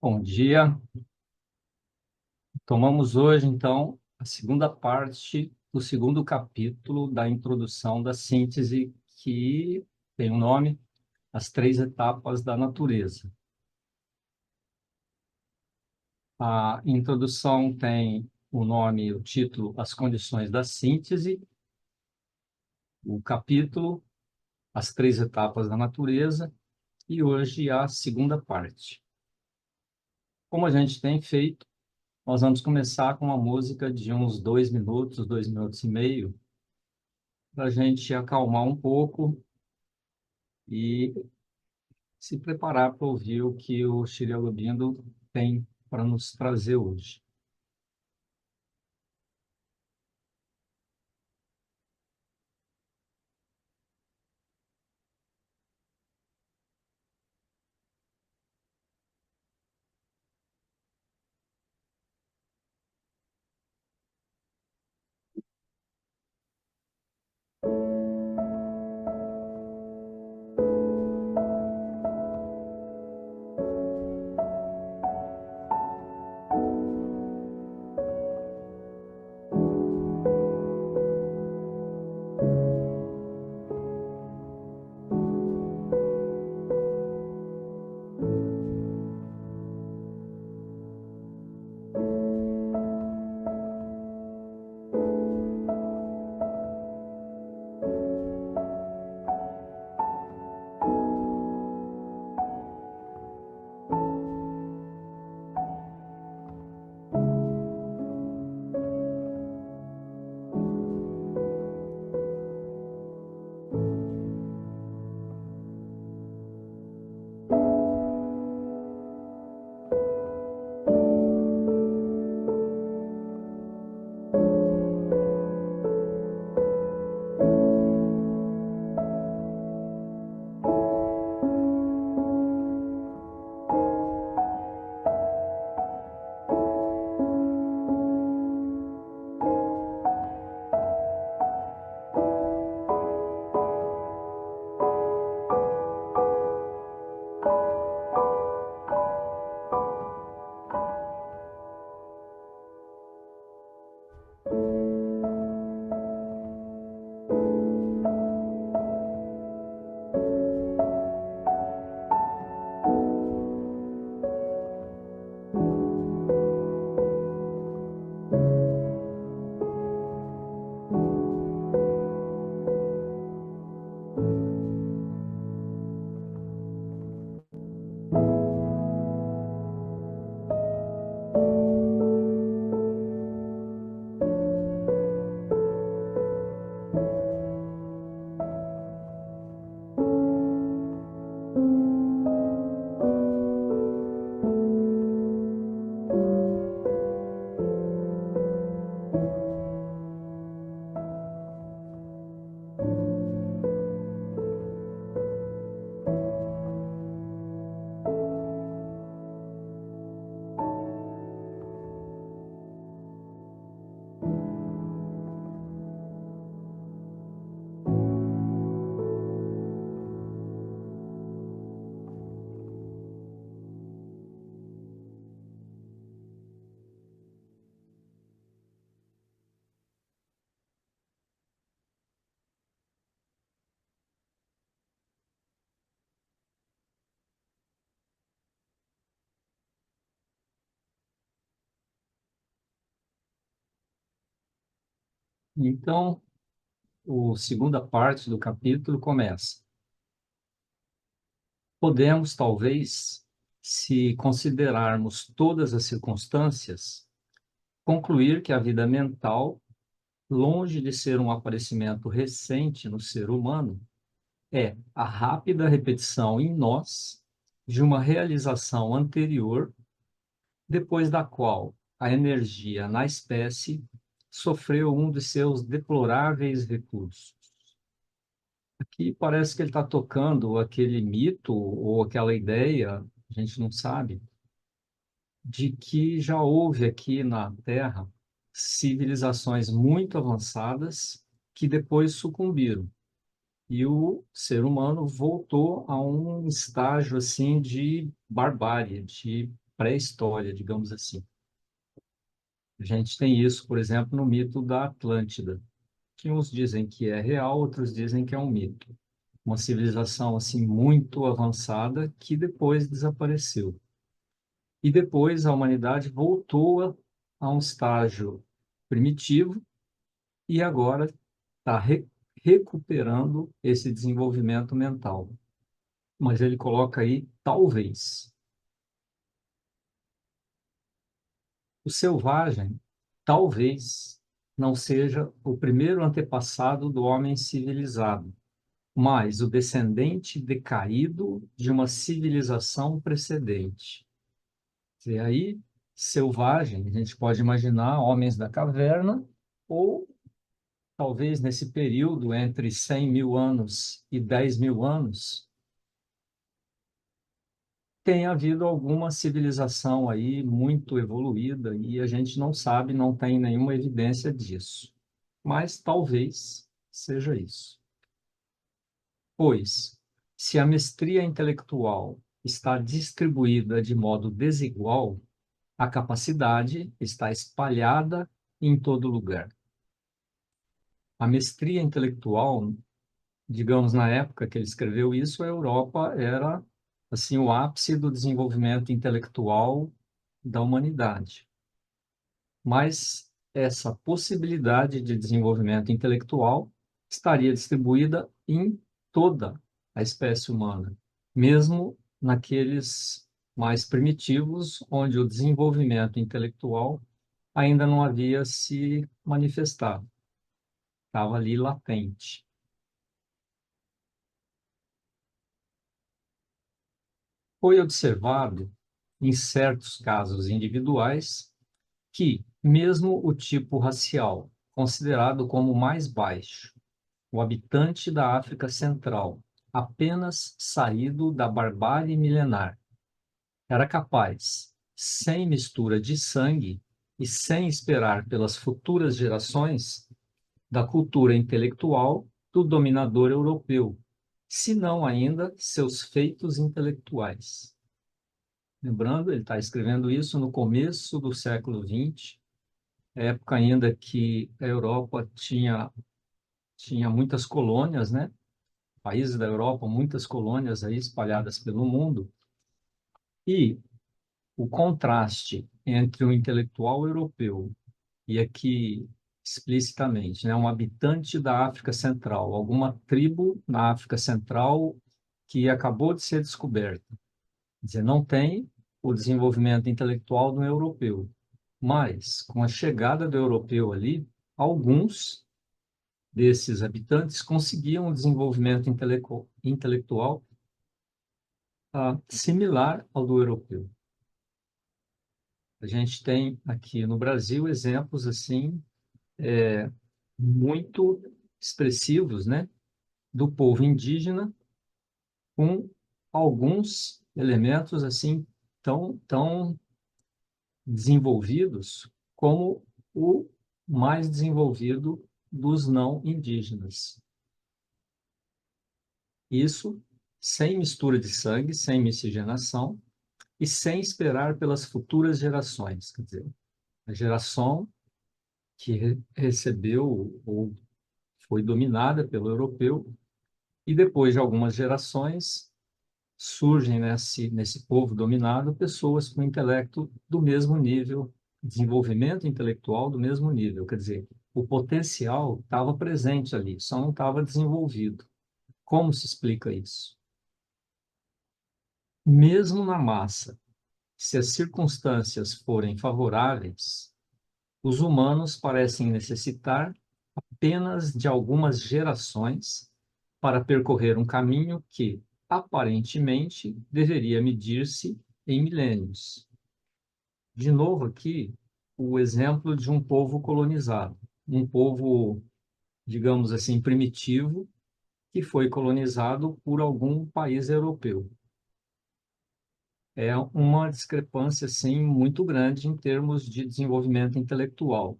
Bom dia. Tomamos hoje, então, a segunda parte do segundo capítulo da introdução da síntese, que tem o nome As Três Etapas da Natureza. A introdução tem o nome, o título, As Condições da Síntese, o capítulo, As Três Etapas da Natureza, e hoje a segunda parte. Como a gente tem feito, nós vamos começar com uma música de uns 2 minutos, 2 minutos e meio, para a gente acalmar um pouco e se preparar para ouvir o que o Shri Aurobindo tem para nos trazer hoje. Então, a segunda parte do capítulo começa. Podemos, talvez, se considerarmos todas as circunstâncias, concluir que a vida mental, longe de ser um aparecimento recente no ser humano, é a rápida repetição em nós de uma realização anterior, depois da qual a energia na espécie sofreu um de seus deploráveis recursos. Aqui parece que ele está tocando aquele mito ou aquela ideia, a gente não sabe, de que já houve aqui na Terra civilizações muito avançadas que depois sucumbiram. E o ser humano voltou a um estágio assim de barbárie, de pré-história, digamos assim. A gente tem isso, por exemplo, no mito da Atlântida, que uns dizem que é real, outros dizem que é um mito. Uma civilização assim muito avançada que depois desapareceu. E depois a humanidade voltou a um estágio primitivo e agora está recuperando esse desenvolvimento mental. Mas ele coloca aí talvez. O selvagem talvez não seja o primeiro antepassado do homem civilizado, mas o descendente decaído de uma civilização precedente. E aí, selvagem, a gente pode imaginar homens da caverna, ou talvez nesse período entre 100 mil anos e 10 mil anos, tenha havido alguma civilização aí muito evoluída e a gente não sabe, não tem nenhuma evidência disso. Mas talvez seja isso. Pois, se a mestria intelectual está distribuída de modo desigual, a capacidade está espalhada em todo lugar. A mestria intelectual, digamos, na época que ele escreveu isso, a Europa era assim o ápice do desenvolvimento intelectual da humanidade. Mas essa possibilidade de desenvolvimento intelectual estaria distribuída em toda a espécie humana, mesmo naqueles mais primitivos, onde o desenvolvimento intelectual ainda não havia se manifestado, estava ali latente. Foi observado, em certos casos individuais, que, mesmo o tipo racial, considerado como mais baixo, o habitante da África Central, apenas saído da barbárie milenar, era capaz, sem mistura de sangue e sem esperar pelas futuras gerações, da cultura intelectual do dominador europeu, se não ainda seus feitos intelectuais. Lembrando, ele está escrevendo isso no começo do século XX, época ainda que a Europa tinha muitas colônias, né? Países da Europa, muitas colônias aí espalhadas pelo mundo, e o contraste entre o intelectual europeu e aqui explicitamente, né, um habitante da África Central, alguma tribo na África Central que acabou de ser descoberta. Quer dizer, não tem o desenvolvimento intelectual do europeu, mas com a chegada do europeu ali, alguns desses habitantes conseguiam um desenvolvimento intelectual similar ao do europeu. A gente tem aqui no Brasil exemplos assim muito expressivos, né, do povo indígena com alguns elementos assim tão desenvolvidos como o mais desenvolvido dos não indígenas. Isso sem mistura de sangue, sem miscigenação e sem esperar pelas futuras gerações. Quer dizer, a geração que recebeu ou foi dominada pelo europeu e depois de algumas gerações surgem nesse povo dominado pessoas com intelecto do mesmo nível, desenvolvimento intelectual do mesmo nível, quer dizer, o potencial estava presente ali, só não estava desenvolvido. Como se explica isso? Mesmo na massa, se as circunstâncias forem favoráveis, os humanos parecem necessitar apenas de algumas gerações para percorrer um caminho que, aparentemente, deveria medir-se em milênios. De novo aqui, o exemplo de um povo colonizado, um povo, digamos assim, primitivo, que foi colonizado por algum país europeu. É uma discrepância, assim, muito grande em termos de desenvolvimento intelectual.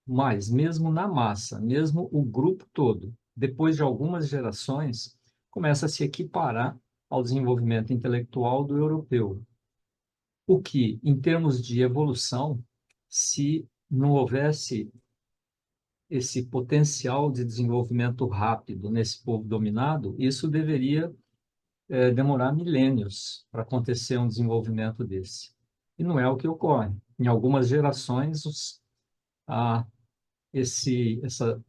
Mas, mesmo na massa, mesmo o grupo todo, depois de algumas gerações, começa a se equiparar ao desenvolvimento intelectual do europeu. O que, em termos de evolução, se não houvesse esse potencial de desenvolvimento rápido nesse povo dominado, isso deveria demorar milênios para acontecer um desenvolvimento desse. E não é o que ocorre. Em algumas gerações, a, essa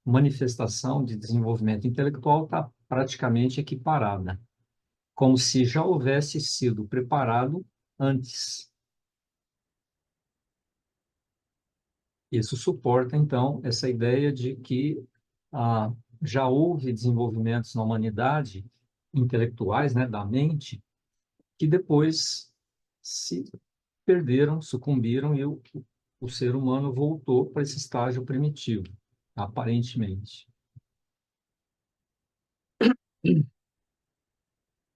manifestação de desenvolvimento intelectual está praticamente equiparada, como se já houvesse sido preparado antes. Isso suporta, então, essa ideia de que ah, já houve desenvolvimentos na humanidade, intelectuais, né, da mente, que depois se perderam, sucumbiram e o ser humano voltou para esse estágio primitivo, aparentemente.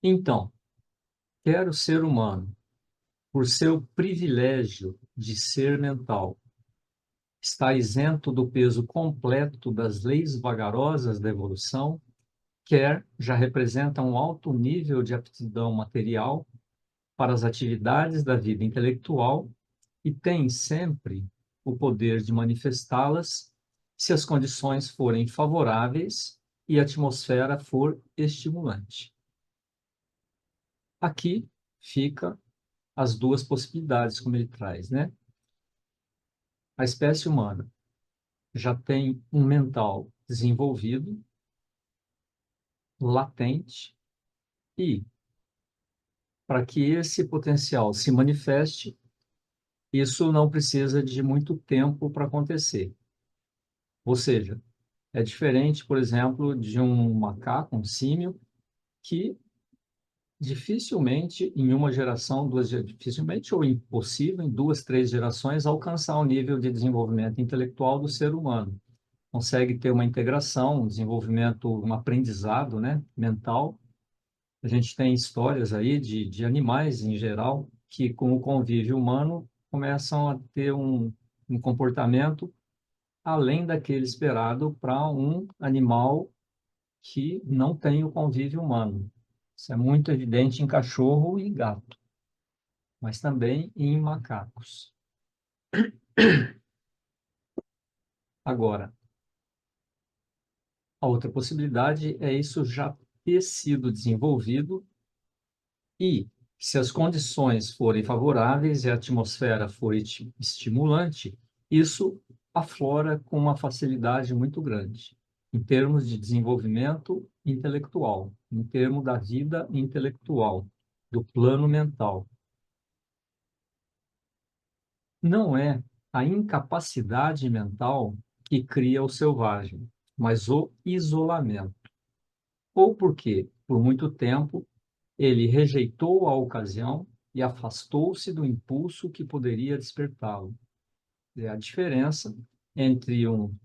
Então, quer o ser humano, por seu privilégio de ser mental, está isento do peso completo das leis vagarosas da evolução, quer já representa um alto nível de aptidão material para as atividades da vida intelectual e tem sempre o poder de manifestá-las se as condições forem favoráveis e a atmosfera for estimulante. Aqui fica as duas possibilidades, como ele traz, né? A espécie humana já tem um mental desenvolvido, latente, e para que esse potencial se manifeste, isso não precisa de muito tempo para acontecer. Ou seja, é diferente, por exemplo, de um macaco, um símio, que dificilmente em uma geração, dificilmente ou impossível em duas, três gerações alcançar o nível de desenvolvimento intelectual do ser humano. Consegue ter uma integração, um desenvolvimento, um aprendizado, né, mental. A gente tem histórias aí de animais em geral que, com o convívio humano, começam a ter um comportamento além daquele esperado para um animal que não tem o convívio humano. Isso é muito evidente em cachorro e gato, mas também em macacos. Agora, a outra possibilidade é isso já ter sido desenvolvido e, se as condições forem favoráveis e a atmosfera for estimulante, isso aflora com uma facilidade muito grande, em termos de desenvolvimento intelectual, em termos da vida intelectual, do plano mental. Não é a incapacidade mental que cria o selvagem, mas o isolamento. Ou porque, por muito tempo, ele rejeitou a ocasião e afastou-se do impulso que poderia despertá-lo. É a diferença entre um,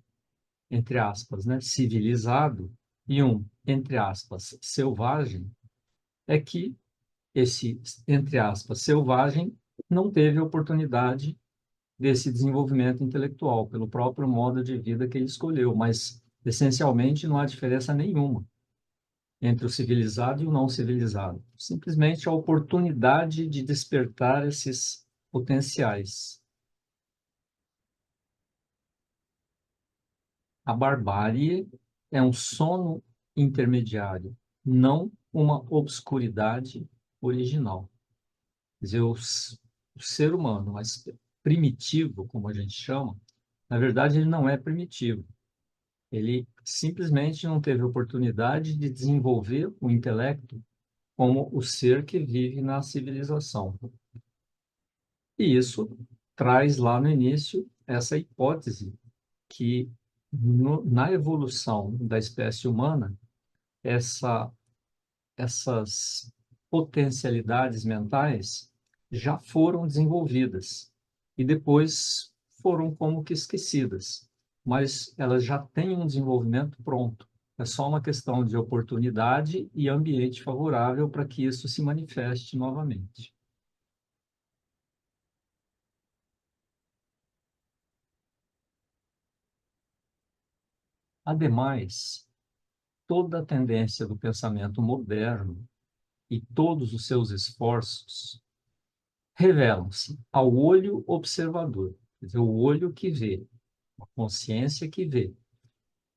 entre aspas, né, civilizado e um, entre aspas, selvagem, é que esse, entre aspas, selvagem não teve oportunidade desse desenvolvimento intelectual, pelo próprio modo de vida que ele escolheu, mas essencialmente não há diferença nenhuma entre o civilizado e o não civilizado. Simplesmente a oportunidade de despertar esses potenciais. A barbárie é um sono intermediário, não uma obscuridade original. Quer dizer, o ser humano, mas primitivo, como a gente chama, na verdade ele não é primitivo. Ele simplesmente não teve oportunidade de desenvolver o intelecto como o ser que vive na civilização. E isso traz lá no início essa hipótese que na evolução da espécie humana, essa, essas potencialidades mentais já foram desenvolvidas e depois foram como que esquecidas, mas elas já têm um desenvolvimento pronto. É só uma questão de oportunidade e ambiente favorável para que isso se manifeste novamente. Ademais, toda a tendência do pensamento moderno e todos os seus esforços revelam-se ao olho observador, quer dizer, o olho que vê, a consciência que vê,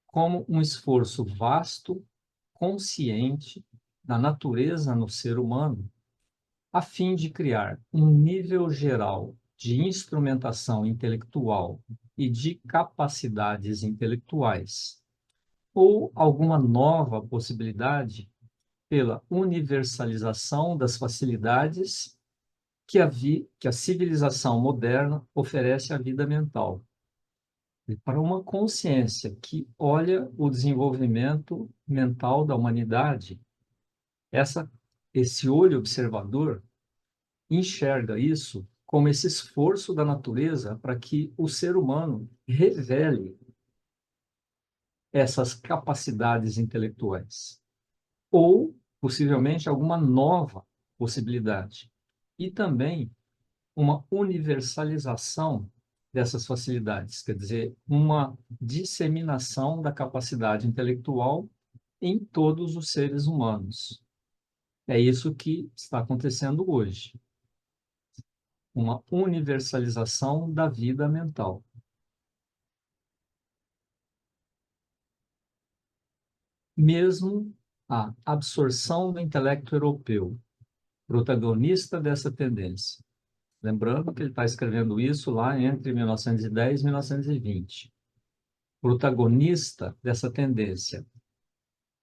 como um esforço vasto, consciente da natureza no ser humano, a fim de criar um nível geral de instrumentação intelectual e de capacidades intelectuais, ou alguma nova possibilidade pela universalização das facilidades que a civilização moderna oferece à vida mental. E para uma consciência que olha o desenvolvimento mental da humanidade, esse olho observador enxerga isso como esse esforço da natureza para que o ser humano revele essas capacidades intelectuais, ou possivelmente alguma nova possibilidade. E também uma universalização dessas facilidades, quer dizer, uma disseminação da capacidade intelectual em todos os seres humanos. É isso que está acontecendo hoje, uma universalização da vida mental. Mesmo a absorção do intelecto europeu, protagonista dessa tendência. Lembrando que ele está escrevendo isso lá entre 1910 e 1920. Protagonista dessa tendência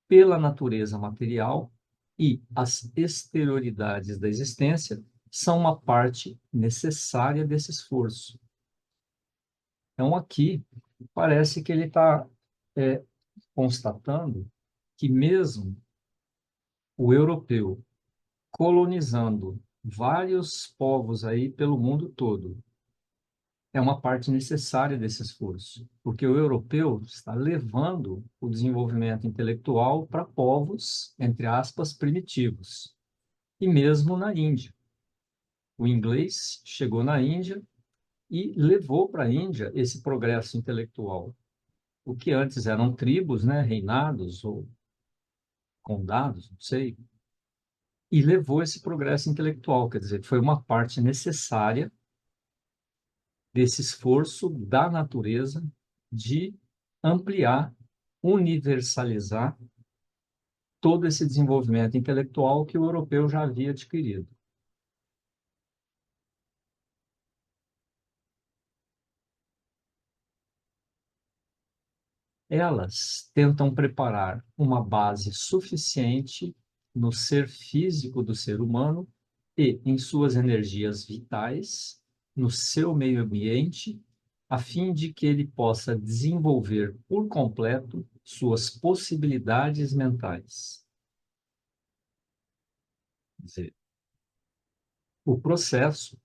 pela natureza material e as exterioridades da existência são uma parte necessária desse esforço. Então, aqui, parece que ele está constatando que mesmo o europeu colonizando vários povos aí pelo mundo todo, é uma parte necessária desse esforço, porque o europeu está levando o desenvolvimento intelectual para povos, entre aspas, primitivos, e mesmo na Índia. O inglês chegou na Índia e levou para a Índia esse progresso intelectual. O que antes eram tribos, né, reinados ou condados, não sei, e levou esse progresso intelectual, quer dizer, foi uma parte necessária desse esforço da natureza de ampliar, universalizar todo esse desenvolvimento intelectual que o europeu já havia adquirido. Elas tentam preparar uma base suficiente no ser físico do ser humano e em suas energias vitais, no seu meio ambiente, a fim de que ele possa desenvolver por completo suas possibilidades mentais. Quer dizer, o processo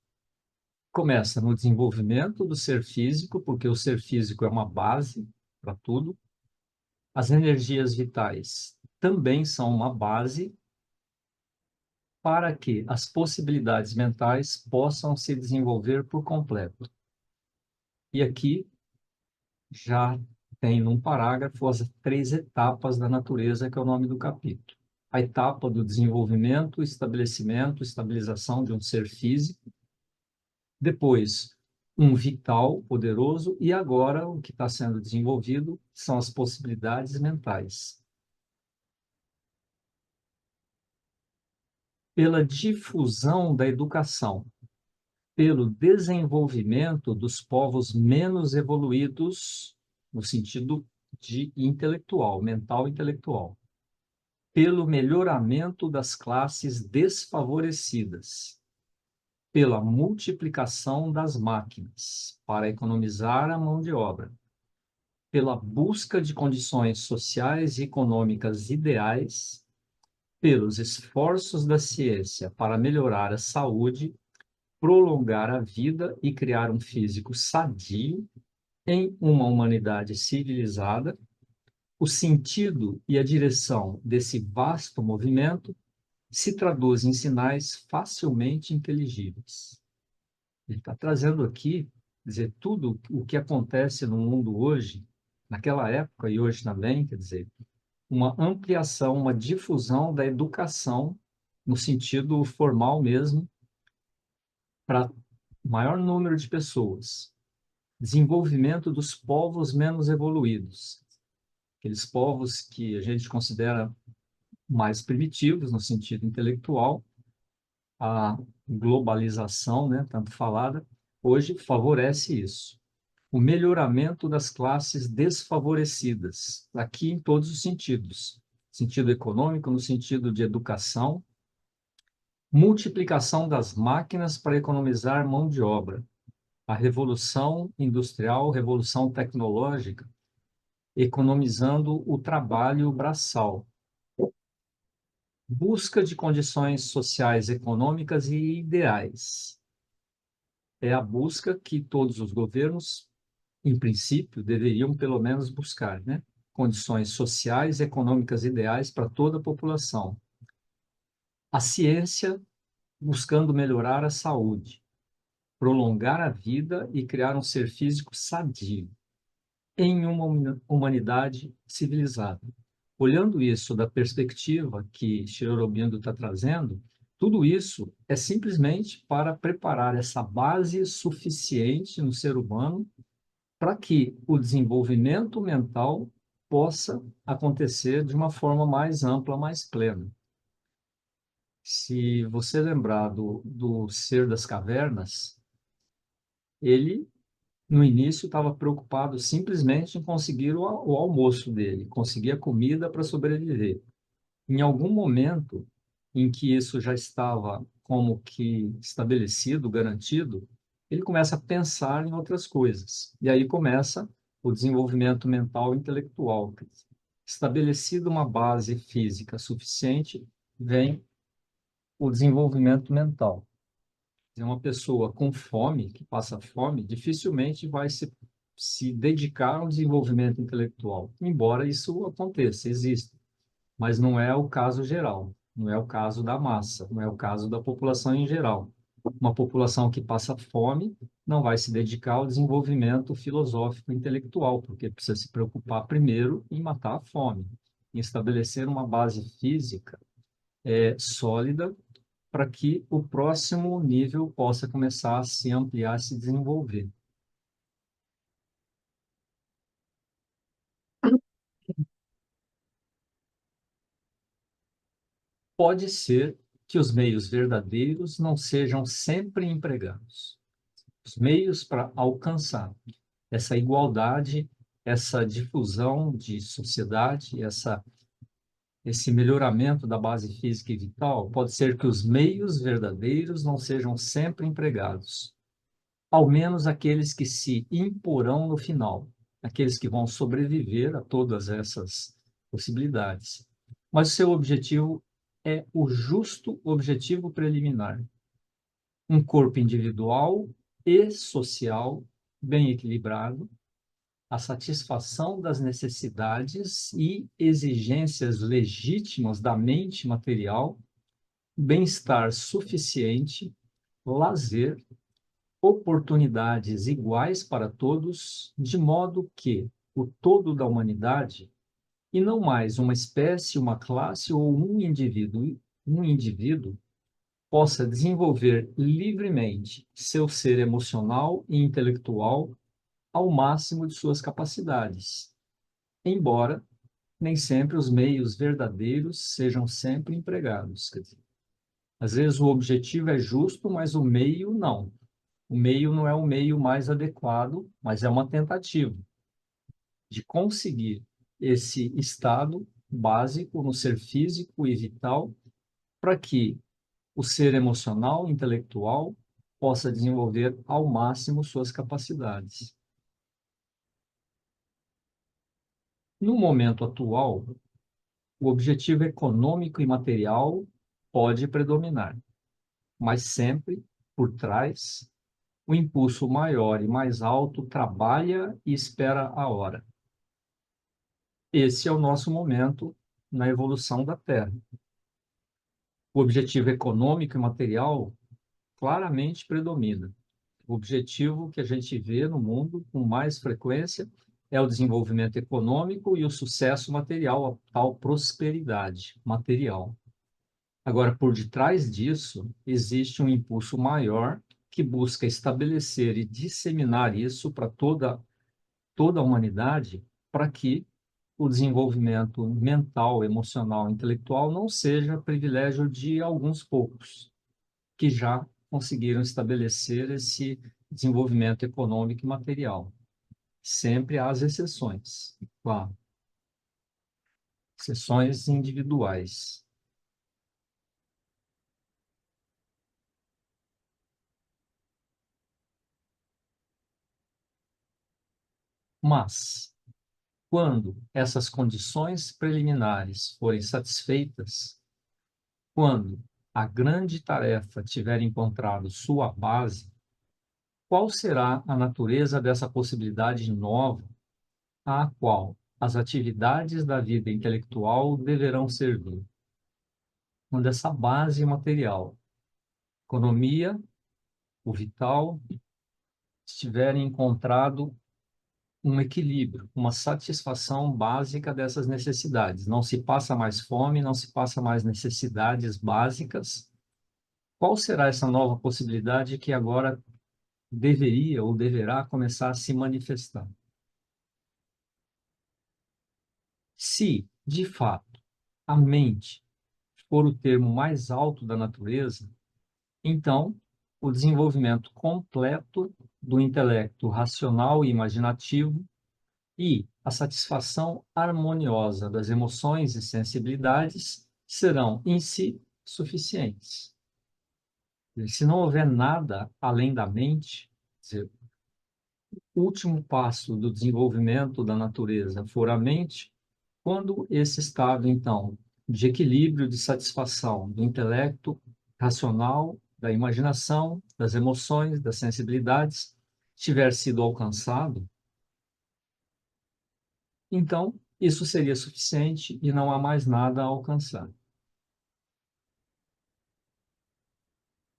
começa no desenvolvimento do ser físico, porque o ser físico é uma base para tudo. As energias vitais também são uma base para que as possibilidades mentais possam se desenvolver por completo. E aqui já tem num parágrafo as 3 etapas da natureza, que é o nome do capítulo. A etapa do desenvolvimento, estabelecimento, estabilização de um ser físico. Depois, um vital poderoso. E agora, o que está sendo desenvolvido são as possibilidades mentais. Pela difusão da educação, pelo desenvolvimento dos povos menos evoluídos, no sentido de intelectual, mental intelectual, pelo melhoramento das classes desfavorecidas, pela multiplicação das máquinas para economizar a mão de obra, pela busca de condições sociais e econômicas ideais, pelos esforços da ciência para melhorar a saúde, prolongar a vida e criar um físico sadio em uma humanidade civilizada, o sentido e a direção desse vasto movimento se traduz em sinais facilmente inteligíveis. Ele está trazendo aqui, quer dizer, tudo o que acontece no mundo hoje, naquela época e hoje também, quer dizer, uma ampliação, uma difusão da educação no sentido formal mesmo, para maior número de pessoas. Desenvolvimento dos povos menos evoluídos, aqueles povos que a gente considera mais primitivos no sentido intelectual. A globalização, né, tanto falada, hoje favorece isso. O melhoramento das classes desfavorecidas, aqui em todos os sentidos. Sentido econômico, no sentido de educação, multiplicação das máquinas para economizar mão de obra. A revolução industrial, revolução tecnológica, economizando o trabalho braçal. Busca de condições sociais, econômicas e ideais. É a busca que todos os governos, em princípio, deveriam pelo menos buscar, né? Condições sociais, econômicas ideais para toda a população. A ciência buscando melhorar a saúde, prolongar a vida e criar um ser físico sadio em uma humanidade civilizada. Olhando isso da perspectiva que Sri Aurobindo está trazendo, tudo isso é simplesmente para preparar essa base suficiente no ser humano para que o desenvolvimento mental possa acontecer de uma forma mais ampla, mais plena. Se você lembrar do Ser das Cavernas, ele, no início, estava preocupado simplesmente em conseguir o almoço dele, conseguir a comida para sobreviver. Em algum momento em que isso já estava como que estabelecido, garantido, ele começa a pensar em outras coisas. E aí começa o desenvolvimento mental e intelectual. Estabelecida uma base física suficiente, vem o desenvolvimento mental. Uma pessoa com fome, que passa fome, dificilmente vai se dedicar ao desenvolvimento intelectual, embora isso aconteça, exista, mas não é o caso geral, não é o caso da massa, não é o caso da população em geral. Uma população que passa fome não vai se dedicar ao desenvolvimento filosófico e intelectual, porque precisa se preocupar primeiro em matar a fome, em estabelecer uma base física sólida para que o próximo nível possa começar a se ampliar, a se desenvolver. Pode ser que os meios verdadeiros não sejam sempre empregados. Os meios para alcançar essa igualdade, essa difusão de sociedade, esse melhoramento da base física e vital, pode ser que os meios verdadeiros não sejam sempre empregados, ao menos aqueles que se imporão no final, aqueles que vão sobreviver a todas essas possibilidades. Mas o seu objetivo é o justo objetivo preliminar, um corpo individual e social bem equilibrado, a satisfação das necessidades e exigências legítimas da mente material, bem-estar suficiente, lazer, oportunidades iguais para todos, de modo que o todo da humanidade, e não mais uma espécie, uma classe ou um indivíduo possa desenvolver livremente seu ser emocional e intelectual ao máximo de suas capacidades, embora nem sempre os meios verdadeiros sejam sempre empregados. Quer dizer, às vezes o objetivo é justo, mas o meio não. O meio não é o meio mais adequado, mas é uma tentativa de conseguir esse estado básico no ser físico e vital para que o ser emocional, intelectual, possa desenvolver ao máximo suas capacidades. No momento atual, o objetivo econômico e material pode predominar, mas sempre, por trás, o impulso maior e mais alto trabalha e espera a hora. Esse é o nosso momento na evolução da Terra. O objetivo econômico e material claramente predomina. O objetivo que a gente vê no mundo com mais frequência é o desenvolvimento econômico e o sucesso material, a tal prosperidade material. Agora, por detrás disso, existe um impulso maior que busca estabelecer e disseminar isso para toda a humanidade, para que o desenvolvimento mental, emocional, intelectual não seja privilégio de alguns poucos, que já conseguiram estabelecer esse desenvolvimento econômico e material. Sempre há as exceções, claro, exceções individuais. Mas, quando essas condições preliminares forem satisfeitas, quando a grande tarefa tiver encontrado sua base, qual será a natureza dessa possibilidade nova à qual as atividades da vida intelectual deverão servir? Quando essa base material, economia, o vital, estiverem encontrado um equilíbrio, uma satisfação básica dessas necessidades. Não se passa mais fome, não se passa mais necessidades básicas. Qual será essa nova possibilidade que agora deveria ou deverá começar a se manifestar? Se, de fato, a mente for o termo mais alto da natureza, então o desenvolvimento completo do intelecto racional e imaginativo e a satisfação harmoniosa das emoções e sensibilidades serão, em si, suficientes. Se não houver nada além da mente, quer dizer, o último passo do desenvolvimento da natureza for a mente, quando esse estado, então, de equilíbrio, de satisfação do intelecto racional, da imaginação, das emoções, das sensibilidades, tiver sido alcançado, então isso seria suficiente e não há mais nada a alcançar.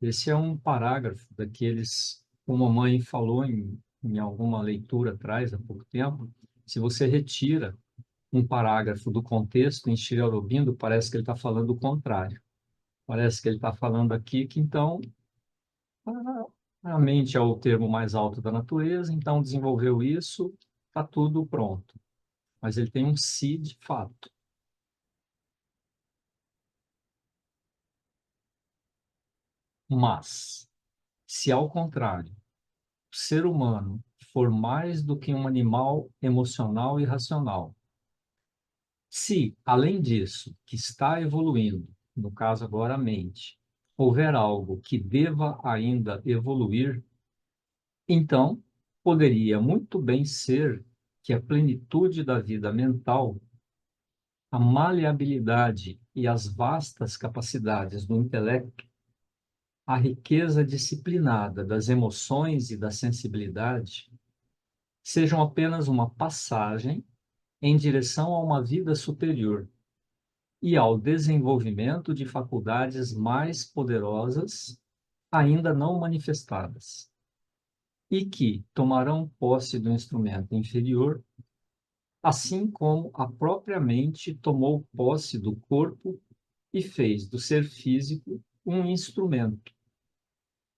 Esse é um parágrafo daqueles, como a mãe falou em alguma leitura atrás, há pouco tempo, se você retira um parágrafo do contexto em Shri Aurobindo, parece que ele está falando o contrário. Parece que ele está falando aqui que, então, a mente é o termo mais alto da natureza, então desenvolveu isso, está tudo pronto. Mas ele tem um si de fato. Mas, se ao contrário, o ser humano for mais do que um animal emocional e racional, se, além disso, que está evoluindo, no caso agora a mente, houver algo que deva ainda evoluir, então poderia muito bem ser que a plenitude da vida mental, a maleabilidade e as vastas capacidades do intelecto, a riqueza disciplinada das emoções e da sensibilidade, sejam apenas uma passagem em direção a uma vida superior e ao desenvolvimento de faculdades mais poderosas ainda não manifestadas, e que tomarão posse do instrumento inferior, assim como a própria mente tomou posse do corpo e fez do ser físico um instrumento,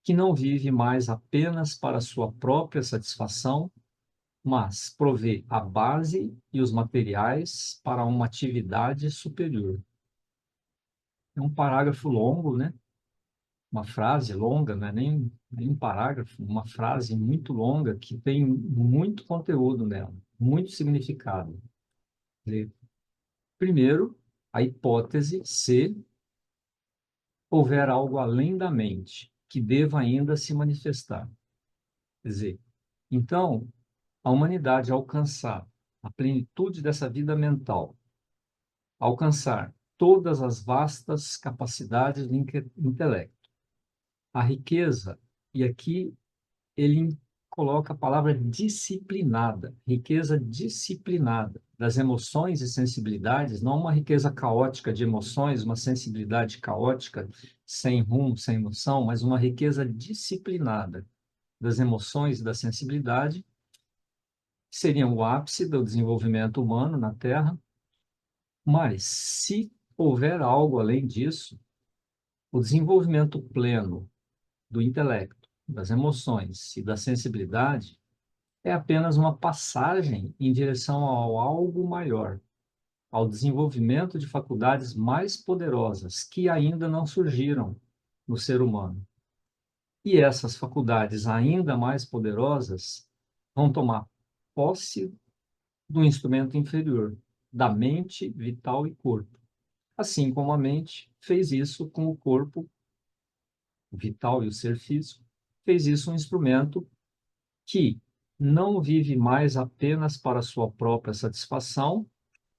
que não vive mais apenas para sua própria satisfação, mas provê a base e os materiais para uma atividade superior. É um parágrafo longo, né? Uma frase longa, não é nem um parágrafo, uma frase muito longa que tem muito conteúdo nela, muito significado. Quer dizer, primeiro, a hipótese se houver algo além da mente que deva ainda se manifestar. Quer dizer, então, a humanidade alcançar a plenitude dessa vida mental, alcançar todas as vastas capacidades do intelecto, a riqueza, e aqui ele coloca a palavra disciplinada, riqueza disciplinada das emoções e sensibilidades, não uma riqueza caótica de emoções, uma sensibilidade caótica, sem rumo, sem noção, mas uma riqueza disciplinada das emoções e da sensibilidade, seriam o ápice do desenvolvimento humano na Terra, mas se houver algo além disso, o desenvolvimento pleno do intelecto, das emoções e da sensibilidade é apenas uma passagem em direção ao algo maior, ao desenvolvimento de faculdades mais poderosas que ainda não surgiram no ser humano. E essas faculdades ainda mais poderosas vão tomar posse do instrumento inferior, da mente, vital e corpo. Assim como a mente fez isso com o corpo vital e o ser físico, fez isso um instrumento que não vive mais apenas para sua própria satisfação,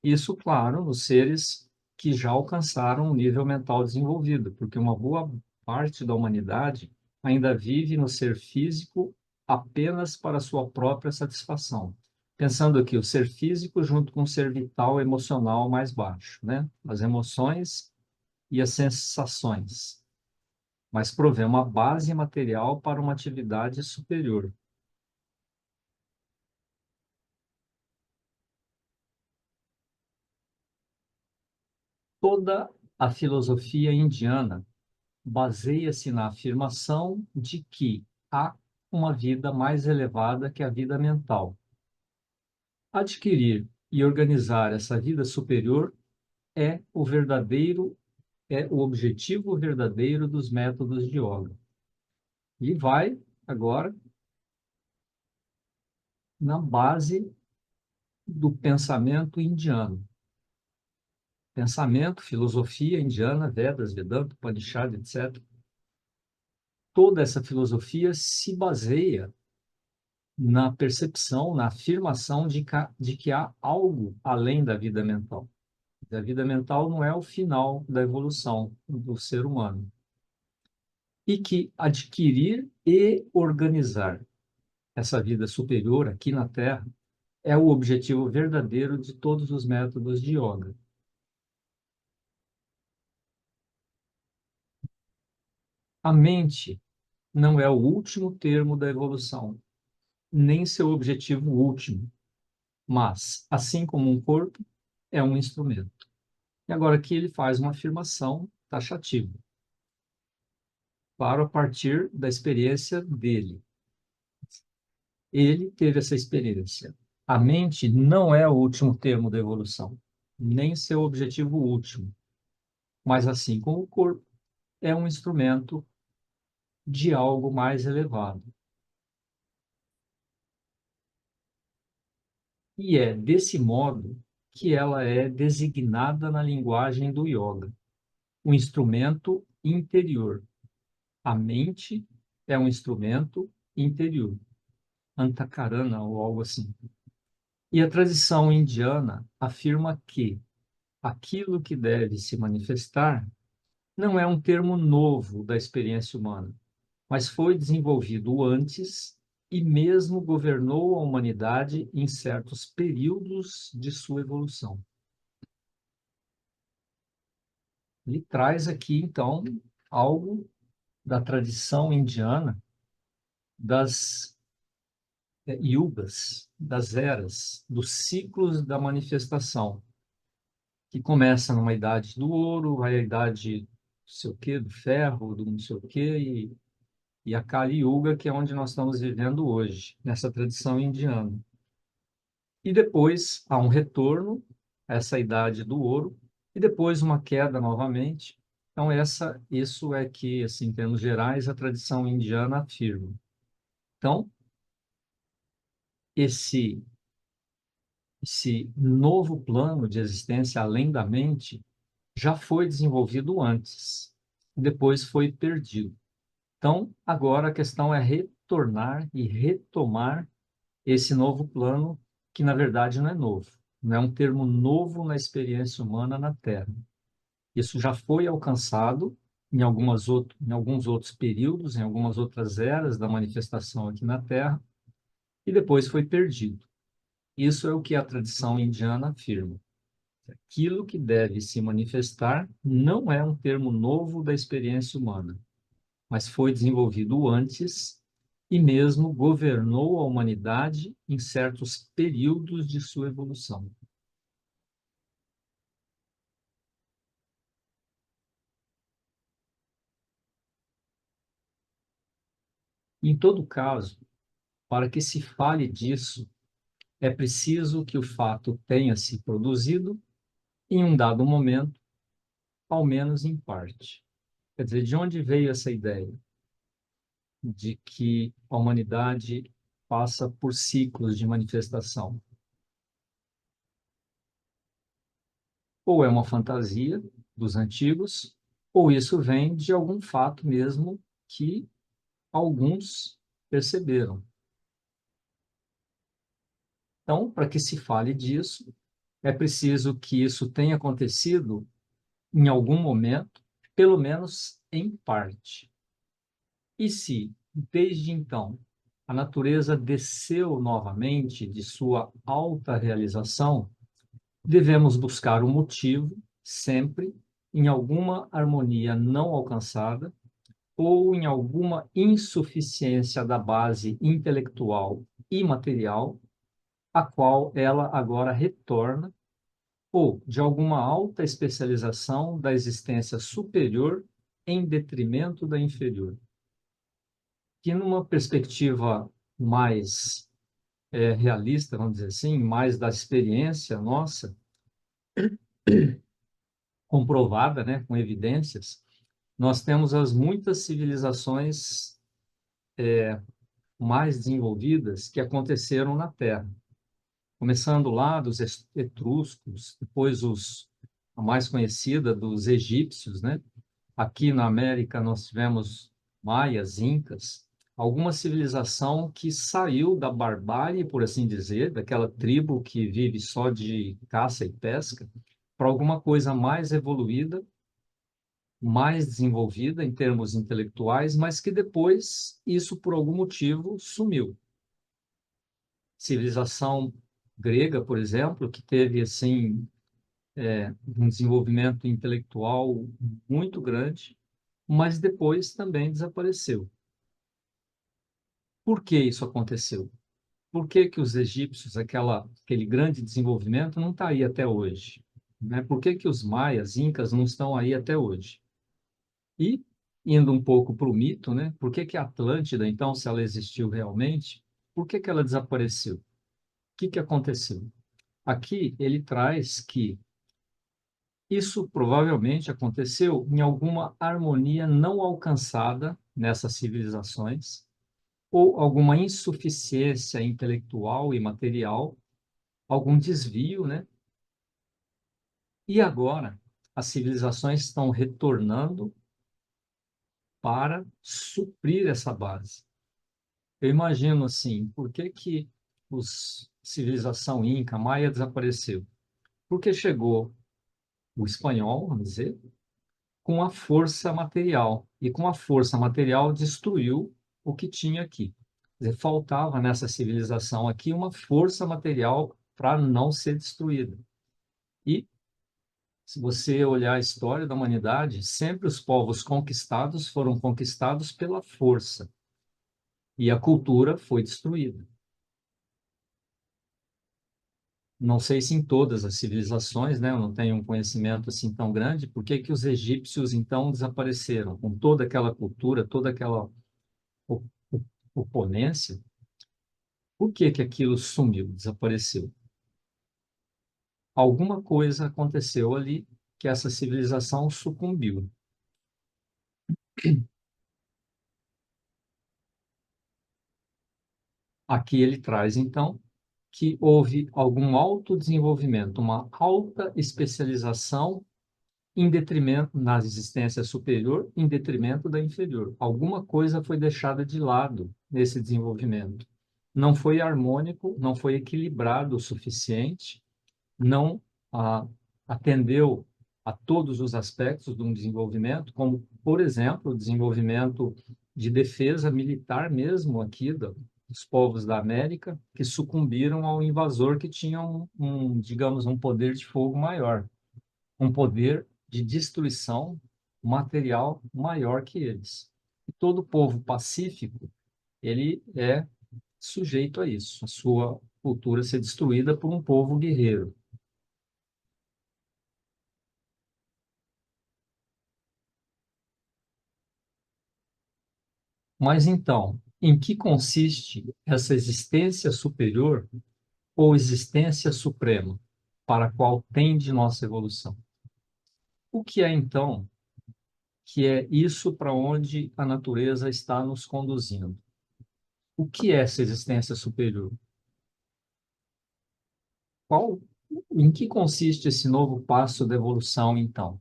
isso, claro, nos seres que já alcançaram um nível mental desenvolvido, porque uma boa parte da humanidade ainda vive no ser físico apenas para sua própria satisfação. Pensando aqui, o ser físico junto com o ser vital emocional mais baixo, né? As emoções e as sensações, mas provê uma base material para uma atividade superior. Toda a filosofia indiana baseia-se na afirmação de que há uma vida mais elevada que a vida mental. Adquirir e organizar essa vida superior é o objetivo verdadeiro dos métodos de yoga. E vai agora na base do pensamento indiano. Pensamento, filosofia indiana, Vedas, Vedanta, Upanishad, etc. Toda essa filosofia se baseia na percepção, na afirmação de que há algo além da vida mental. A vida mental não é o final da evolução do ser humano. E que adquirir e organizar essa vida superior aqui na Terra é o objetivo verdadeiro de todos os métodos de yoga. A mente não é o último termo da evolução, nem seu objetivo último, mas, assim como um corpo, é um instrumento. E agora aqui ele faz uma afirmação taxativa, para a partir da experiência dele. Ele teve essa experiência. A mente não é o último termo da evolução, nem seu objetivo último, mas assim como o corpo, é um instrumento de algo mais elevado. E é desse modo que ela é designada na linguagem do yoga, o instrumento interior. A mente é um instrumento interior, antakarana ou algo assim. E a tradição indiana afirma que aquilo que deve se manifestar não é um termo novo da experiência humana, mas foi desenvolvido antes e mesmo governou a humanidade em certos períodos de sua evolução. Ele traz aqui, então, algo da tradição indiana das yugas, das eras, dos ciclos da manifestação, que começa numa idade do ouro, vai à idade do sei o quê, do ferro, do não sei o quê, e a Kali Yuga, que é onde nós estamos vivendo hoje, nessa tradição indiana. E depois há um retorno a essa idade do ouro, e depois uma queda novamente. Então, isso é que, assim, em termos gerais, a tradição indiana afirma. Então, esse, esse novo plano de existência além da mente já foi desenvolvido antes, depois foi perdido. Então, agora a questão é retornar e retomar esse novo plano, que na verdade não é novo, não é um termo novo na experiência humana na Terra. Isso já foi alcançado em alguns outros períodos, em algumas outras eras da manifestação aqui na Terra, e depois foi perdido. Isso é o que a tradição indiana afirma. Aquilo que deve se manifestar não é um termo novo da experiência humana, mas foi desenvolvido antes e mesmo governou a humanidade em certos períodos de sua evolução. Em todo caso, para que se fale disso, é preciso que o fato tenha se produzido em um dado momento, ao menos em parte. Quer dizer, de onde veio essa ideia de que a humanidade passa por ciclos de manifestação? Ou é uma fantasia dos antigos, ou isso vem de algum fato mesmo que alguns perceberam. Então, para que se fale disso, é preciso que isso tenha acontecido em algum momento, pelo menos em parte. E se, desde então, a natureza desceu novamente de sua alta realização, devemos buscar o motivo, sempre, em alguma harmonia não alcançada ou em alguma insuficiência da base intelectual e material, a qual ela agora retorna, ou de alguma alta especialização da existência superior em detrimento da inferior. Que numa perspectiva mais realista, vamos dizer assim, mais da experiência nossa, comprovada, né, com evidências, nós temos as muitas civilizações mais desenvolvidas que aconteceram na Terra. Começando lá dos etruscos, depois a mais conhecida dos egípcios, né? Aqui na América nós tivemos maias, incas, alguma civilização que saiu da barbárie, por assim dizer, daquela tribo que vive só de caça e pesca, para alguma coisa mais evoluída, mais desenvolvida em termos intelectuais, mas que depois isso por algum motivo sumiu. Civilização grega, por exemplo, que teve assim um desenvolvimento intelectual muito grande, mas depois também desapareceu. Por que isso aconteceu? Por que que os egípcios, aquele grande desenvolvimento, não está aí até hoje? Né? Por que que os maias, incas, não estão aí até hoje? E, indo um pouco para o mito, né? Por que que a Atlântida, então, se ela existiu realmente, por que que ela desapareceu? O que que aconteceu? Aqui ele traz que isso provavelmente aconteceu em alguma harmonia não alcançada nessas civilizações, ou alguma insuficiência intelectual e material, algum desvio, né? E agora as civilizações estão retornando para suprir essa base. Eu imagino assim, por que que os civilização inca, maia desapareceu? Porque chegou o espanhol, vamos dizer, com a força material, e com a força material destruiu o que tinha aqui. Quer dizer, faltava nessa civilização aqui uma força material para não ser destruída. E, se você olhar a história da humanidade, sempre os povos conquistados foram conquistados pela força, e a cultura foi destruída. Não sei se em todas as civilizações, né? Eu não tenho um conhecimento assim tão grande. Por que que os egípcios então desapareceram com toda aquela cultura, toda aquela o- o- oponência? Por que que aquilo sumiu, desapareceu? Alguma coisa aconteceu ali que essa civilização sucumbiu. Aqui ele traz então que houve algum autodesenvolvimento, uma alta especialização em detrimento na existência superior, em detrimento da inferior. Alguma coisa foi deixada de lado nesse desenvolvimento. Não foi harmônico, não foi equilibrado o suficiente, não ah, atendeu a todos os aspectos de um desenvolvimento, como, por exemplo, o desenvolvimento de defesa militar mesmo aqui dos povos da América, que sucumbiram ao invasor que tinha digamos, um poder de fogo maior, um poder de destruição material maior que eles. E todo povo pacífico, ele é sujeito a isso, a sua cultura ser destruída por um povo guerreiro. Mas então, em que consiste essa existência superior ou existência suprema para a qual tende nossa evolução? O que é, então, que é isso para onde a natureza está nos conduzindo? O que é essa existência superior? Qual, em que consiste esse novo passo da evolução, então?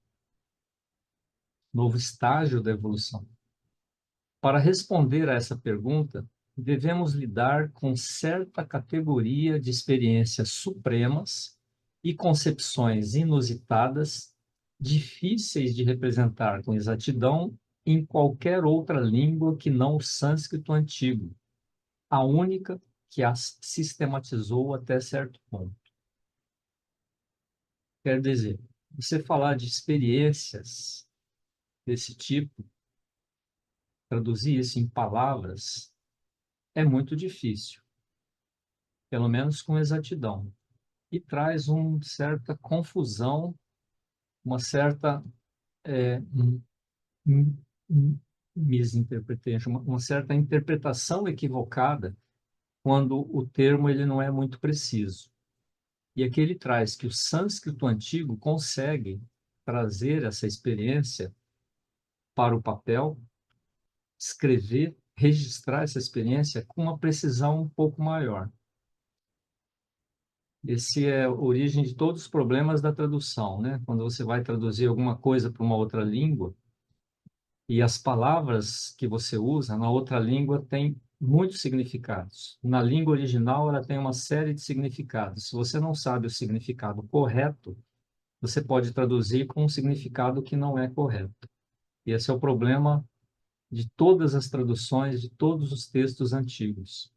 Novo estágio da evolução? Para responder a essa pergunta, devemos lidar com certa categoria de experiências supremas e concepções inusitadas, difíceis de representar com exatidão em qualquer outra língua que não o sânscrito antigo, a única que as sistematizou até certo ponto. Quer dizer, você falar de experiências desse tipo, traduzir isso em palavras, é muito difícil, pelo menos com exatidão, e traz uma certa confusão, uma certa um, um, misinterpretation, uma certa interpretação equivocada quando o termo ele não é muito preciso. E aqui ele traz que o sânscrito antigo consegue trazer essa experiência para o papel, escrever, registrar essa experiência com uma precisão um pouco maior. Esse é a origem de todos os problemas da tradução, né? Quando você vai traduzir alguma coisa para uma outra língua e as palavras que você usa na outra língua têm muitos significados. Na língua original, ela tem uma série de significados. Se você não sabe o significado correto, você pode traduzir com um significado que não é correto. E esse é o problema de todas as traduções de todos os textos antigos.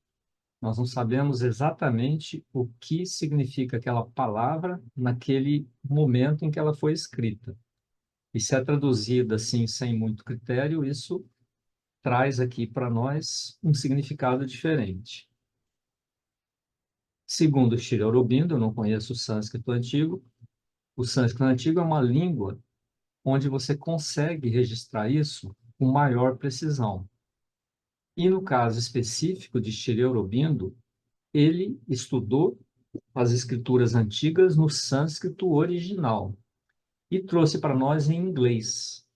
Nós não sabemos exatamente o que significa aquela palavra naquele momento em que ela foi escrita. E se é traduzida assim, sem muito critério, isso traz aqui para nós um significado diferente. Segundo Sri Aurobindo, eu não conheço o sânscrito antigo é uma língua onde você consegue registrar isso com maior precisão. E no caso específico de Sri Aurobindo, ele estudou as escrituras antigas no sânscrito original e trouxe para nós em inglês.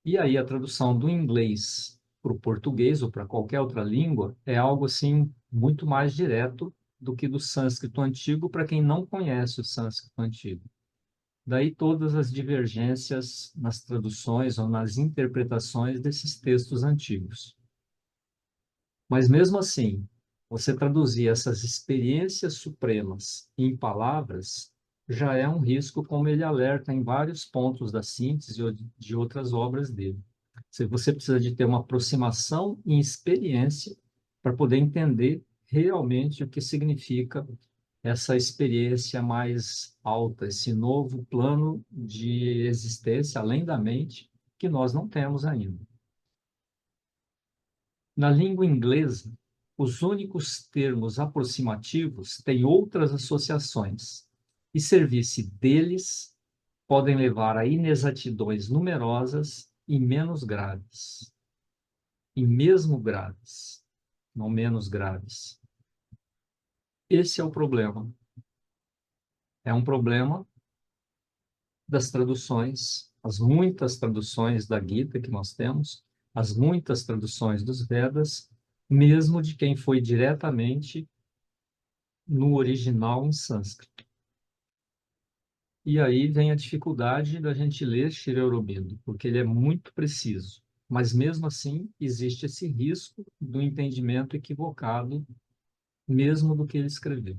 E aí a tradução do inglês para o português ou para qualquer outra língua é algo assim muito mais direto do que do sânscrito antigo para quem não conhece o sânscrito antigo. Daí todas as divergências nas traduções ou nas interpretações desses textos antigos. Mas mesmo assim, você traduzir essas experiências supremas em palavras já é um risco, como ele alerta em vários pontos da síntese ou de outras obras dele. Você precisa de ter uma aproximação em experiência para poder entender realmente o que significa essa experiência mais alta, esse novo plano de existência além da mente que nós não temos ainda. Na língua inglesa, os únicos termos aproximativos têm outras associações, e servir-se deles podem levar a inexatidões numerosas e menos graves. E mesmo graves, não menos graves. Esse é o problema. É um problema das traduções, as muitas traduções da Gita que nós temos, as muitas traduções dos Vedas, mesmo de quem foi diretamente no original em sânscrito. E aí vem a dificuldade da gente ler Shri Aurobindo, porque ele é muito preciso. Mas mesmo assim, existe esse risco do entendimento equivocado, mesmo do que ele escreveu.